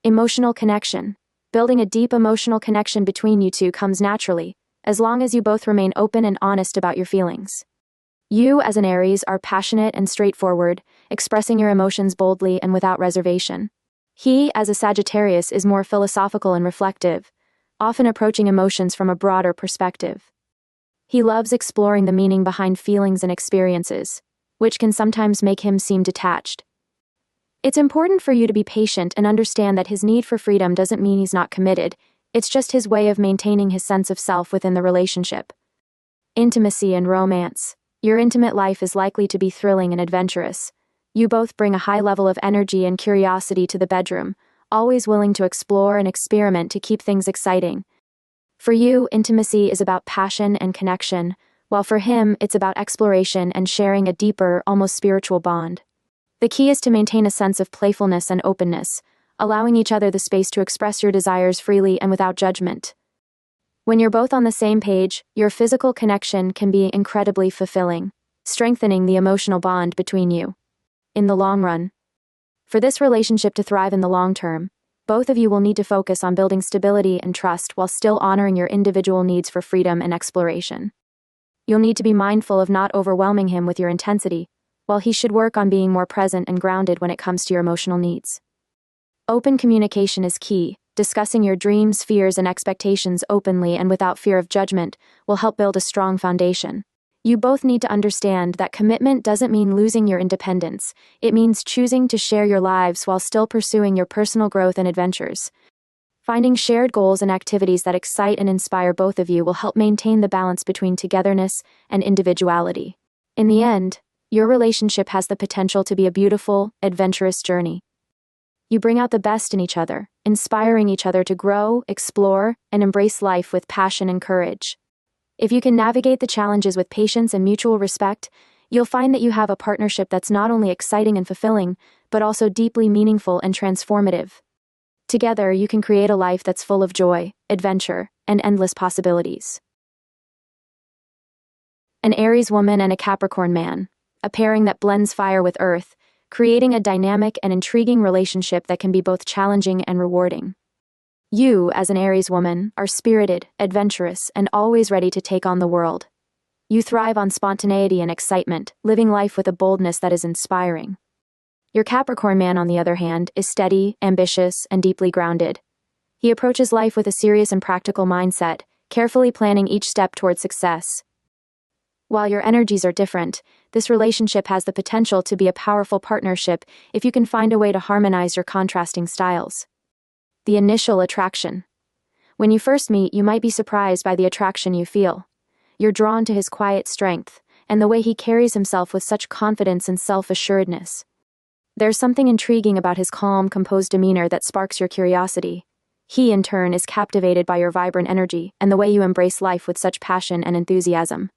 Speaker 1: Emotional connection. Building a deep emotional connection between you two comes naturally, as long as you both remain open and honest about your feelings. You, as an Aries, are passionate and straightforward, expressing your emotions boldly and without reservation. He, as a Sagittarius, is more philosophical and reflective, often approaching emotions from a broader perspective. He loves exploring the meaning behind feelings and experiences, which can sometimes make him seem detached. It's important for you to be patient and understand that his need for freedom doesn't mean he's not committed, it's just his way of maintaining his sense of self within the relationship. Intimacy and romance. Your intimate life is likely to be thrilling and adventurous. You both bring a high level of energy and curiosity to the bedroom, always willing to explore and experiment to keep things exciting. For you, intimacy is about passion and connection, while for him, it's about exploration and sharing a deeper, almost spiritual bond. The key is to maintain a sense of playfulness and openness, allowing each other the space to express your desires freely and without judgment. When you're both on the same page, your physical connection can be incredibly fulfilling, strengthening the emotional bond between you. In the long run, For this relationship to thrive in the long term, both of you will need to focus on building stability and trust while still honoring your individual needs for freedom and exploration. You'll need to be mindful of not overwhelming him with your intensity, while he should work on being more present and grounded when it comes to your emotional needs. Open communication is key. Discussing your dreams, fears, and expectations openly and without fear of judgment will help build a strong foundation. You both need to understand that commitment doesn't mean losing your independence. It means choosing to share your lives while still pursuing your personal growth and adventures. Finding shared goals and activities that excite and inspire both of you will help maintain the balance between togetherness and individuality. In the end, your relationship has the potential to be a beautiful, adventurous journey. You bring out the best in each other, inspiring each other to grow, explore, and embrace life with passion and courage. If you can navigate the challenges with patience and mutual respect, you'll find that you have a partnership that's not only exciting and fulfilling, but also deeply meaningful and transformative. Together, you can create a life that's full of joy, adventure, and endless possibilities. An Aries woman and a Capricorn man, a pairing that blends fire with earth, creating a dynamic and intriguing relationship that can be both challenging and rewarding. You, as an Aries woman, are spirited, adventurous, and always ready to take on the world. You thrive on spontaneity and excitement, living life with a boldness that is inspiring. Your Capricorn man, on the other hand, is steady, ambitious, and deeply grounded. He approaches life with a serious and practical mindset, carefully planning each step toward success. While your energies are different, this relationship has the potential to be a powerful partnership if you can find a way to harmonize your contrasting styles. The initial attraction. When you first meet, you might be surprised by the attraction you feel. You're drawn to his quiet strength, and the way he carries himself with such confidence and self-assuredness. There's something intriguing about his calm, composed demeanor that sparks your curiosity. He, in turn, is captivated by your vibrant energy and the way you embrace life with such passion and enthusiasm.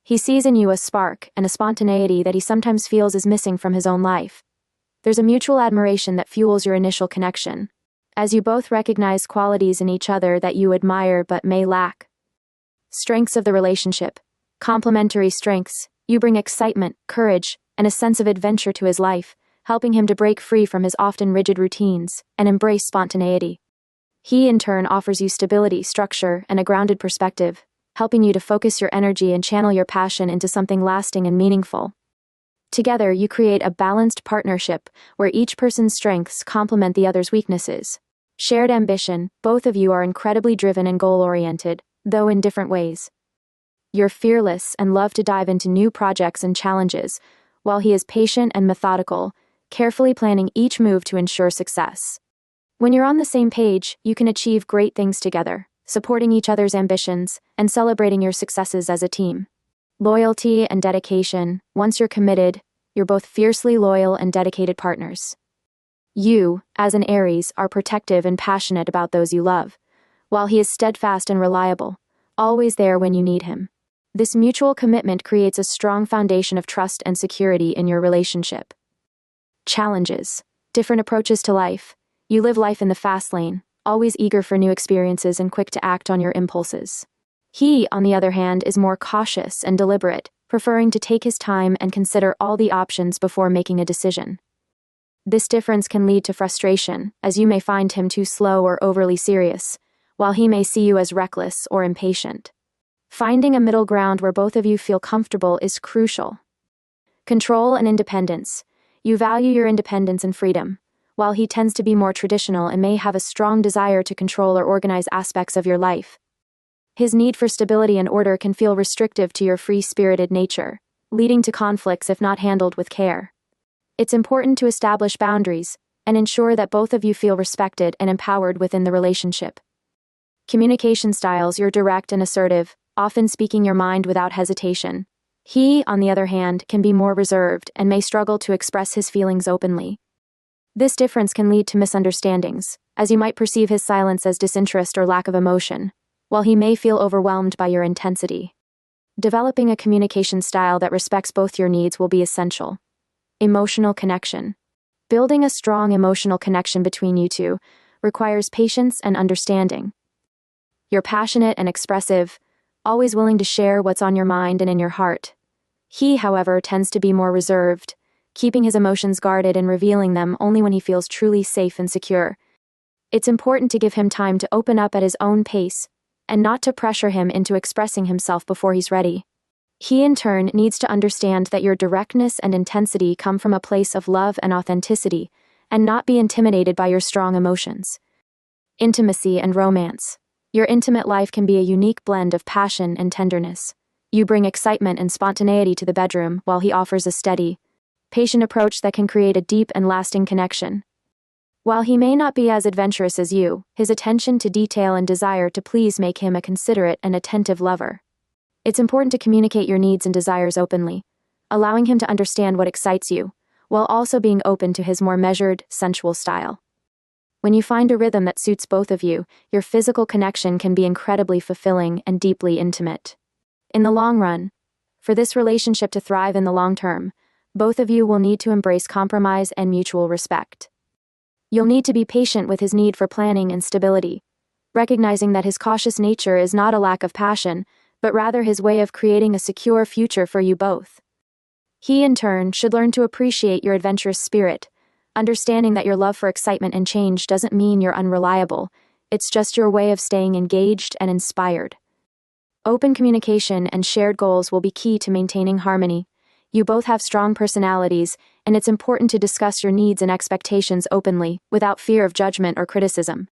Speaker 1: He sees in you a spark and a spontaneity that he sometimes feels is missing from his own life. There's a mutual admiration that fuels your initial connection, as you both recognize qualities in each other that you admire but may lack. Strengths of the relationship. Complementary strengths. You bring excitement, courage, and a sense of adventure to his life, helping him to break free from his often rigid routines and embrace spontaneity. He, in turn, offers you stability, structure, and a grounded perspective, helping you to focus your energy and channel your passion into something lasting and meaningful. Together, you create a balanced partnership where each person's strengths complement the other's weaknesses. Shared ambition. Both of you are incredibly driven and goal-oriented, though in different ways. You're fearless and love to dive into new projects and challenges, while he is patient and methodical, carefully planning each move to ensure success. When you're on the same page, you can achieve great things together, supporting each other's ambitions and celebrating your successes as a team. Loyalty and dedication. Once you're committed, you're both fiercely loyal and dedicated partners. You, as an Aries, are protective and passionate about those you love, while he is steadfast and reliable, always there when you need him. This mutual commitment creates a strong foundation of trust and security in your relationship. Challenges. Different approaches to life. You live life in the fast lane, always eager for new experiences and quick to act on your impulses. He, on the other hand, is more cautious and deliberate, preferring to take his time and consider all the options before making a decision. This difference can lead to frustration, as you may find him too slow or overly serious, while he may see you as reckless or impatient. Finding a middle ground where both of you feel comfortable is crucial. Control and independence. You value your independence and freedom, while he tends to be more traditional and may have a strong desire to control or organize aspects of your life. His need for stability and order can feel restrictive to your free-spirited nature, leading to conflicts if not handled with care. It's important to establish boundaries and ensure that both of you feel respected and empowered within the relationship. Communication styles. You're direct and assertive, often speaking your mind without hesitation. He, on the other hand, can be more reserved and may struggle to express his feelings openly. This difference can lead to misunderstandings, as you might perceive his silence as disinterest or lack of emotion, while he may feel overwhelmed by your intensity. Developing a communication style that respects both your needs will be essential. Emotional connection. Building a strong emotional connection between you two requires patience and understanding. You're passionate and expressive, always willing to share what's on your mind and in your heart. He, however, tends to be more reserved, keeping his emotions guarded and revealing them only when he feels truly safe and secure. It's important to give him time to open up at his own pace, and not to pressure him into expressing himself before he's ready. He, in turn, needs to understand that your directness and intensity come from a place of love and authenticity, and not be intimidated by your strong emotions. Intimacy and romance. Your intimate life can be a unique blend of passion and tenderness. You bring excitement and spontaneity to the bedroom, while he offers a steady, patient approach that can create a deep and lasting connection. While he may not be as adventurous as you, his attention to detail and desire to please make him a considerate and attentive lover. It's important to communicate your needs and desires openly, allowing him to understand what excites you, while also being open to his more measured, sensual style. When you find a rhythm that suits both of you, your physical connection can be incredibly fulfilling and deeply intimate. In the long run, for this relationship to thrive in the long term, both of you will need to embrace compromise and mutual respect. You'll need to be patient with his need for planning and stability, recognizing that his cautious nature is not a lack of passion, but rather his way of creating a secure future for you both. He, in turn, should learn to appreciate your adventurous spirit, understanding that your love for excitement and change doesn't mean you're unreliable, it's just your way of staying engaged and inspired. Open communication and shared goals will be key to maintaining harmony. You both have strong personalities, and it's important to discuss your needs and expectations openly, without fear of judgment or criticism.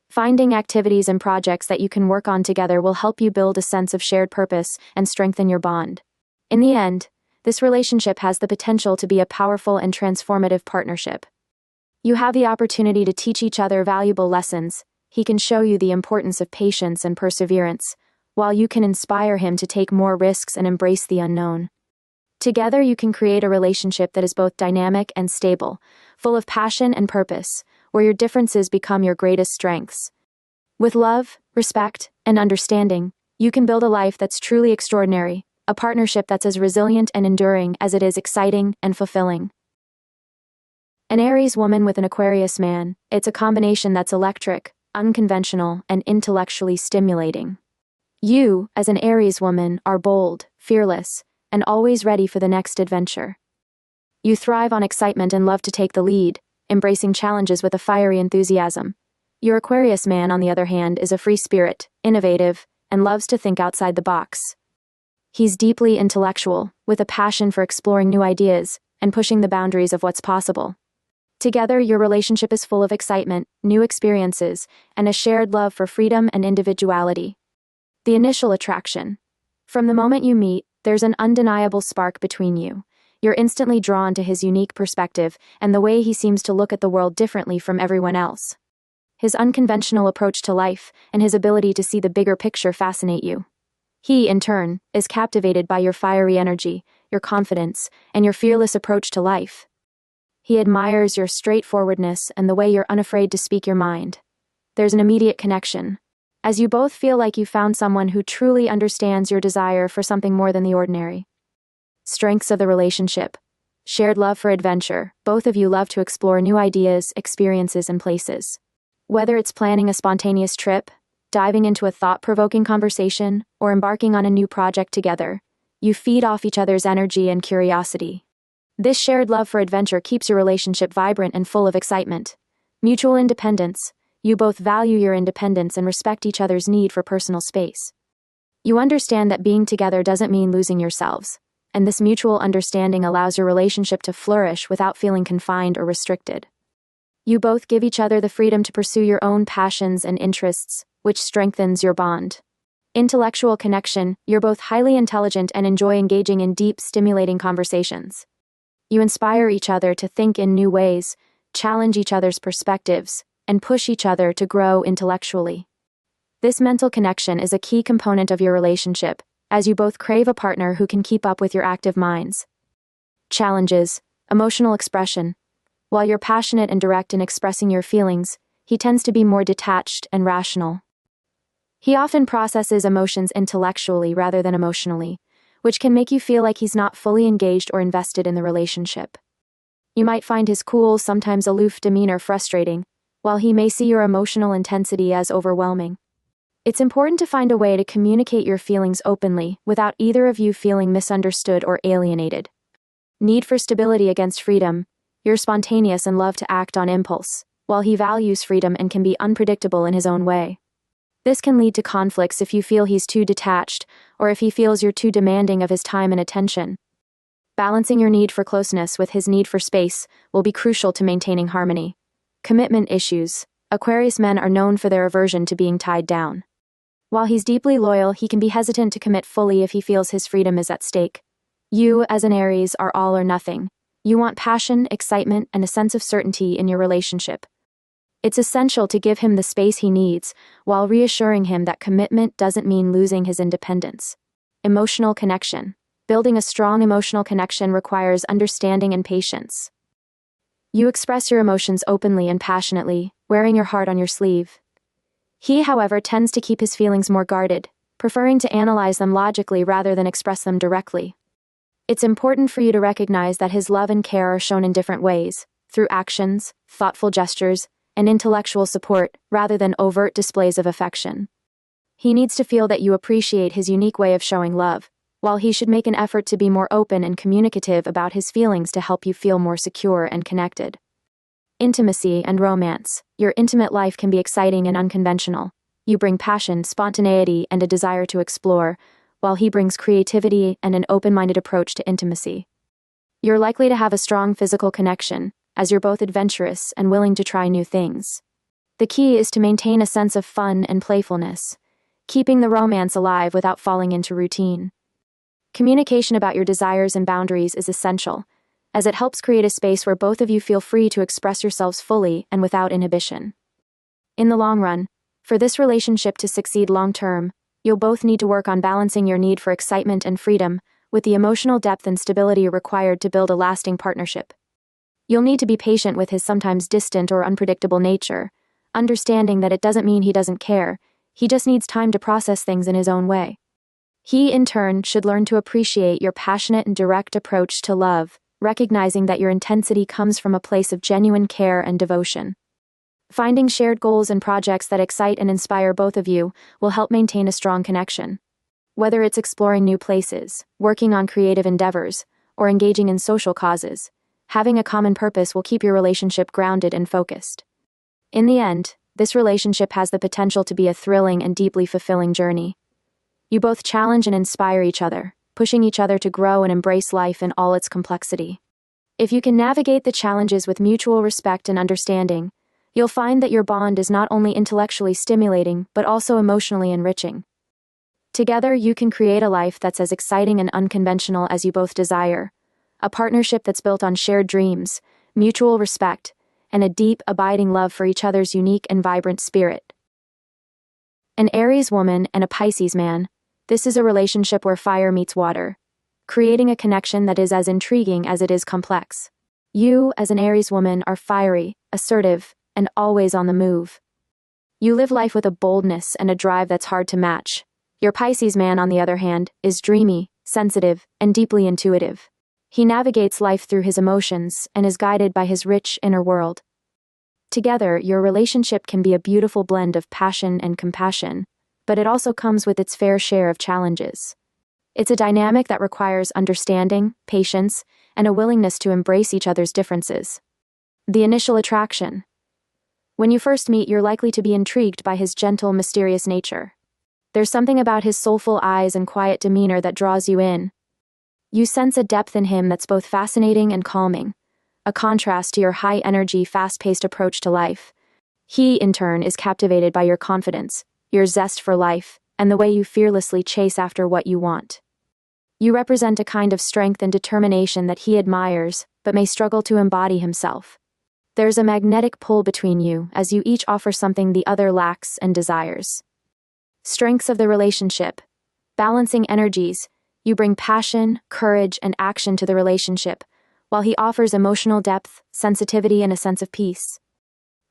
Speaker 1: Finding activities and projects that you can work on together will help you build a sense of shared purpose and strengthen your bond. In the end, this relationship has the potential to be a powerful and transformative partnership. You have the opportunity to teach each other valuable lessons. He can show you the importance of patience and perseverance, while you can inspire him to take more risks and embrace the unknown. Together you can create a relationship that is both dynamic and stable, full of passion and purpose, where your differences become your greatest strengths. With love, respect, and understanding, you can build a life that's truly extraordinary, a partnership that's as resilient and enduring as it is exciting and fulfilling. An Aries woman with an Aquarius man, it's a combination that's electric, unconventional, and intellectually stimulating. You, as an Aries woman, are bold, fearless, and always ready for the next adventure. You thrive on excitement and love to take the lead, embracing challenges with a fiery enthusiasm. Your Aquarius man, on the other hand, is a free spirit, innovative, and loves to think outside the box. He's deeply intellectual, with a passion for exploring new ideas and pushing the boundaries of what's possible. Together, your relationship is full of excitement, new experiences, and a shared love for freedom and individuality. The initial attraction. From the moment you meet, there's an undeniable spark between you. You're instantly drawn to his unique perspective and the way he seems to look at the world differently from everyone else. His unconventional approach to life and his ability to see the bigger picture fascinate you. He, in turn, is captivated by your fiery energy, your confidence, and your fearless approach to life. He admires your straightforwardness and the way you're unafraid to speak your mind. There's an immediate connection, as you both feel like you found someone who truly understands your desire for something more than the ordinary. Strengths of the relationship. Shared love for adventure. Both of you love to explore new ideas, experiences, and places. Whether it's planning a spontaneous trip, diving into a thought-provoking conversation, or embarking on a new project together, you feed off each other's energy and curiosity. This shared love for adventure keeps your relationship vibrant and full of excitement. Mutual independence. You both value your independence and respect each other's need for personal space. You understand that being together doesn't mean losing yourselves, and this mutual understanding allows your relationship to flourish without feeling confined or restricted. You both give each other the freedom to pursue your own passions and interests, which strengthens your bond. Intellectual connection. You're both highly intelligent and enjoy engaging in deep, stimulating conversations. You inspire each other to think in new ways, challenge each other's perspectives, and push each other to grow intellectually. This mental connection is a key component of your relationship, as you both crave a partner who can keep up with your active minds. Challenges. Emotional expression. While you're passionate and direct in expressing your feelings, he tends to be more detached and rational. He often processes emotions intellectually rather than emotionally, which can make you feel like he's not fully engaged or invested in the relationship. You might find his cool, sometimes aloof demeanor frustrating, while he may see your emotional intensity as overwhelming. It's important to find a way to communicate your feelings openly without either of you feeling misunderstood or alienated. Need for stability against freedom. You're spontaneous and love to act on impulse, while he values freedom and can be unpredictable in his own way. This can lead to conflicts if you feel he's too detached, or if he feels you're too demanding of his time and attention. Balancing your need for closeness with his need for space will be crucial to maintaining harmony. Commitment issues. Aquarius men are known for their aversion to being tied down. While he's deeply loyal, he can be hesitant to commit fully if he feels his freedom is at stake. You, as an Aries, are all or nothing. You want passion, excitement, and a sense of certainty in your relationship. It's essential to give him the space he needs, while reassuring him that commitment doesn't mean losing his independence. Emotional connection. Building a strong emotional connection requires understanding and patience. You express your emotions openly and passionately, wearing your heart on your sleeve. He, however, tends to keep his feelings more guarded, preferring to analyze them logically rather than express them directly. It's important for you to recognize that his love and care are shown in different ways, through actions, thoughtful gestures, and intellectual support, rather than overt displays of affection. He needs to feel that you appreciate his unique way of showing love, while he should make an effort to be more open and communicative about his feelings to help you feel more secure and connected. Intimacy and romance. Your intimate life can be exciting and unconventional. You bring passion, spontaneity, and a desire to explore, while he brings creativity and an open-minded approach to intimacy. You're likely to have a strong physical connection, as you're both adventurous and willing to try new things. The key is to maintain a sense of fun and playfulness, keeping the romance alive without falling into routine. Communication about your desires and boundaries is essential, as it helps create a space where both of you feel free to express yourselves fully and without inhibition. In the long run, for this relationship to succeed long-term, you'll both need to work on balancing your need for excitement and freedom with the emotional depth and stability required to build a lasting partnership. You'll need to be patient with his sometimes distant or unpredictable nature, understanding that it doesn't mean he doesn't care, he just needs time to process things in his own way. He, in turn, should learn to appreciate your passionate and direct approach to love, recognizing that your intensity comes from a place of genuine care and devotion. Finding shared goals and projects that excite and inspire both of you will help maintain a strong connection. Whether it's exploring new places, working on creative endeavors, or engaging in social causes, having a common purpose will keep your relationship grounded and focused. In the end, this relationship has the potential to be a thrilling and deeply fulfilling journey. You both challenge and inspire each other, pushing each other to grow and embrace life in all its complexity. If you can navigate the challenges with mutual respect and understanding, you'll find that your bond is not only intellectually stimulating but also emotionally enriching. Together, you can create a life that's as exciting and unconventional as you both desire, a partnership that's built on shared dreams, mutual respect, and a deep, abiding love for each other's unique and vibrant spirit. An Aries woman and a Pisces man. This is a relationship where fire meets water, creating a connection that is as intriguing as it is complex. You, as an Aries woman, are fiery, assertive, and always on the move. You live life with a boldness and a drive that's hard to match. Your Pisces man, on the other hand, is dreamy, sensitive, and deeply intuitive. He navigates life through his emotions and is guided by his rich inner world. Together, your relationship can be a beautiful blend of passion and compassion, but it also comes with its fair share of challenges. It's a dynamic that requires understanding, patience, and a willingness to embrace each other's differences. The initial attraction. When you first meet, you're likely to be intrigued by his gentle, mysterious nature. There's something about his soulful eyes and quiet demeanor that draws you in. You sense a depth in him that's both fascinating and calming, a contrast to your high-energy, fast-paced approach to life. He, in turn, is captivated by your confidence, your zest for life, and the way you fearlessly chase after what you want. You represent a kind of strength and determination that he admires, but may struggle to embody himself. There's a magnetic pull between you, as you each offer something the other lacks and desires. Strengths of the relationship. Balancing energies. You bring passion, courage, and action to the relationship, while he offers emotional depth, sensitivity, and a sense of peace.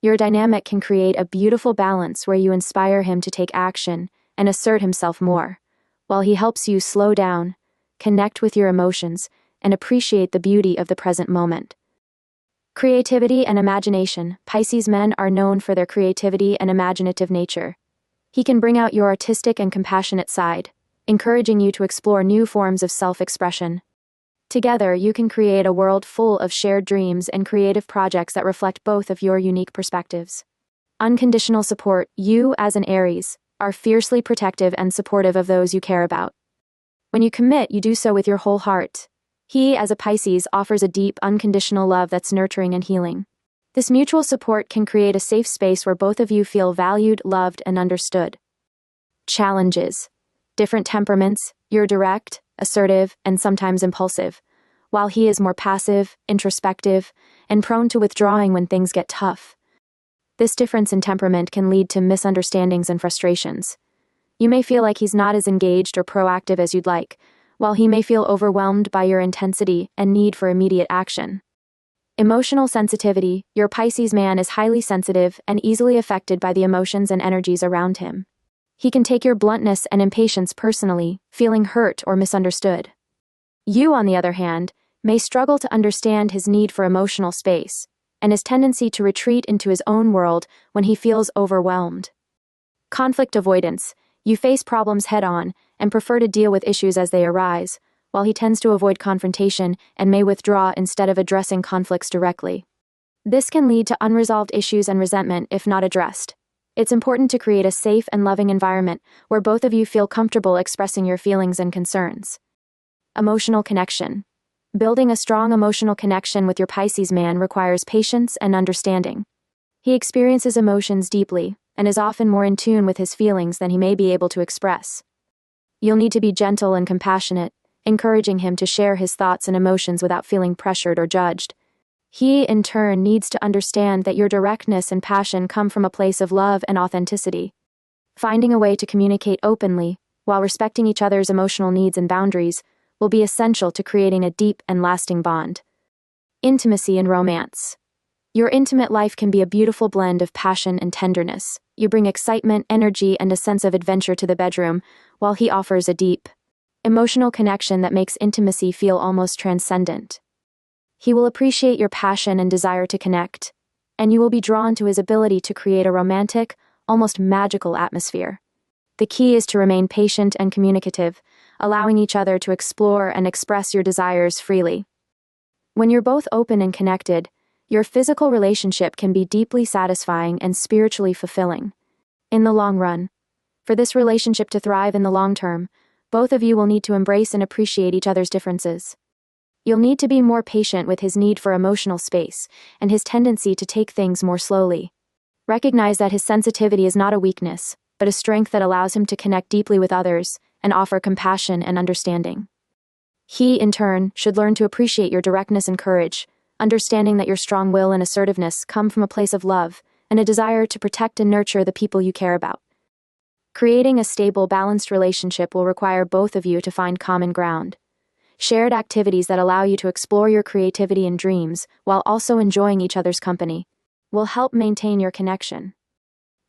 Speaker 1: Your dynamic can create a beautiful balance where you inspire him to take action and assert himself more, while he helps you slow down, connect with your emotions, and appreciate the beauty of the present moment. Creativity and imagination. Pisces men are known for their creativity and imaginative nature. He can bring out your artistic and compassionate side, encouraging you to explore new forms of self-expression. Together, you can create a world full of shared dreams and creative projects that reflect both of your unique perspectives. Unconditional support. You, as an Aries, are fiercely protective and supportive of those you care about. When you commit, you do so with your whole heart. He, as a Pisces, offers a deep, unconditional love that's nurturing and healing. This mutual support can create a safe space where both of you feel valued, loved, and understood. Challenges. Different temperaments. You're direct, assertive, and sometimes impulsive, while he is more passive, introspective, and prone to withdrawing when things get tough. This difference in temperament can lead to misunderstandings and frustrations. You may feel like he's not as engaged or proactive as you'd like, while he may feel overwhelmed by your intensity and need for immediate action. Emotional sensitivity. Your Pisces man is highly sensitive and easily affected by the emotions and energies around him. He can take your bluntness and impatience personally, feeling hurt or misunderstood. You, on the other hand, may struggle to understand his need for emotional space and his tendency to retreat into his own world when he feels overwhelmed. Conflict avoidance. You face problems head-on and prefer to deal with issues as they arise, while he tends to avoid confrontation and may withdraw instead of addressing conflicts directly. This can lead to unresolved issues and resentment if not addressed. It's important to create a safe and loving environment where both of you feel comfortable expressing your feelings and concerns. Emotional connection. Building a strong emotional connection with your Pisces man requires patience and understanding. He experiences emotions deeply and is often more in tune with his feelings than he may be able to express. You'll need to be gentle and compassionate, encouraging him to share his thoughts and emotions without feeling pressured or judged. He, in turn, needs to understand that your directness and passion come from a place of love and authenticity. Finding a way to communicate openly, while respecting each other's emotional needs and boundaries, will be essential to creating a deep and lasting bond. Intimacy and romance. Your intimate life can be a beautiful blend of passion and tenderness. You bring excitement, energy, and a sense of adventure to the bedroom, while he offers a deep, emotional connection that makes intimacy feel almost transcendent. He will appreciate your passion and desire to connect, and you will be drawn to his ability to create a romantic, almost magical atmosphere. The key is to remain patient and communicative, allowing each other to explore and express your desires freely. When you're both open and connected, your physical relationship can be deeply satisfying and spiritually fulfilling. In the long run, for this relationship to thrive in the long term, both of you will need to embrace and appreciate each other's differences. You'll need to be more patient with his need for emotional space and his tendency to take things more slowly. Recognize that his sensitivity is not a weakness, but a strength that allows him to connect deeply with others and offer compassion and understanding. He, in turn, should learn to appreciate your directness and courage, understanding that your strong will and assertiveness come from a place of love and a desire to protect and nurture the people you care about. Creating a stable, balanced relationship will require both of you to find common ground. Shared activities that allow you to explore your creativity and dreams while also enjoying each other's company will help maintain your connection.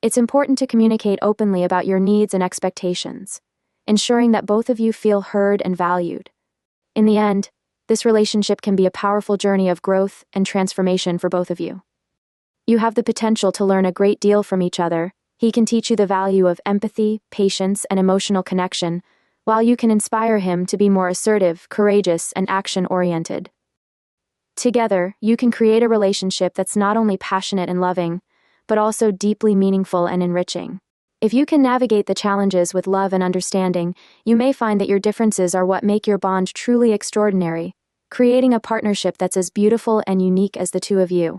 Speaker 1: It's important to communicate openly about your needs and expectations, ensuring that both of you feel heard and valued. In the end, this relationship can be a powerful journey of growth and transformation for both of you. You have the potential to learn a great deal from each other. He can teach you the value of empathy, patience, and emotional connection, while you can inspire him to be more assertive, courageous, and action-oriented. Together, you can create a relationship that's not only passionate and loving, but also deeply meaningful and enriching. If you can navigate the challenges with love and understanding, you may find that your differences are what make your bond truly extraordinary, creating a partnership that's as beautiful and unique as the two of you.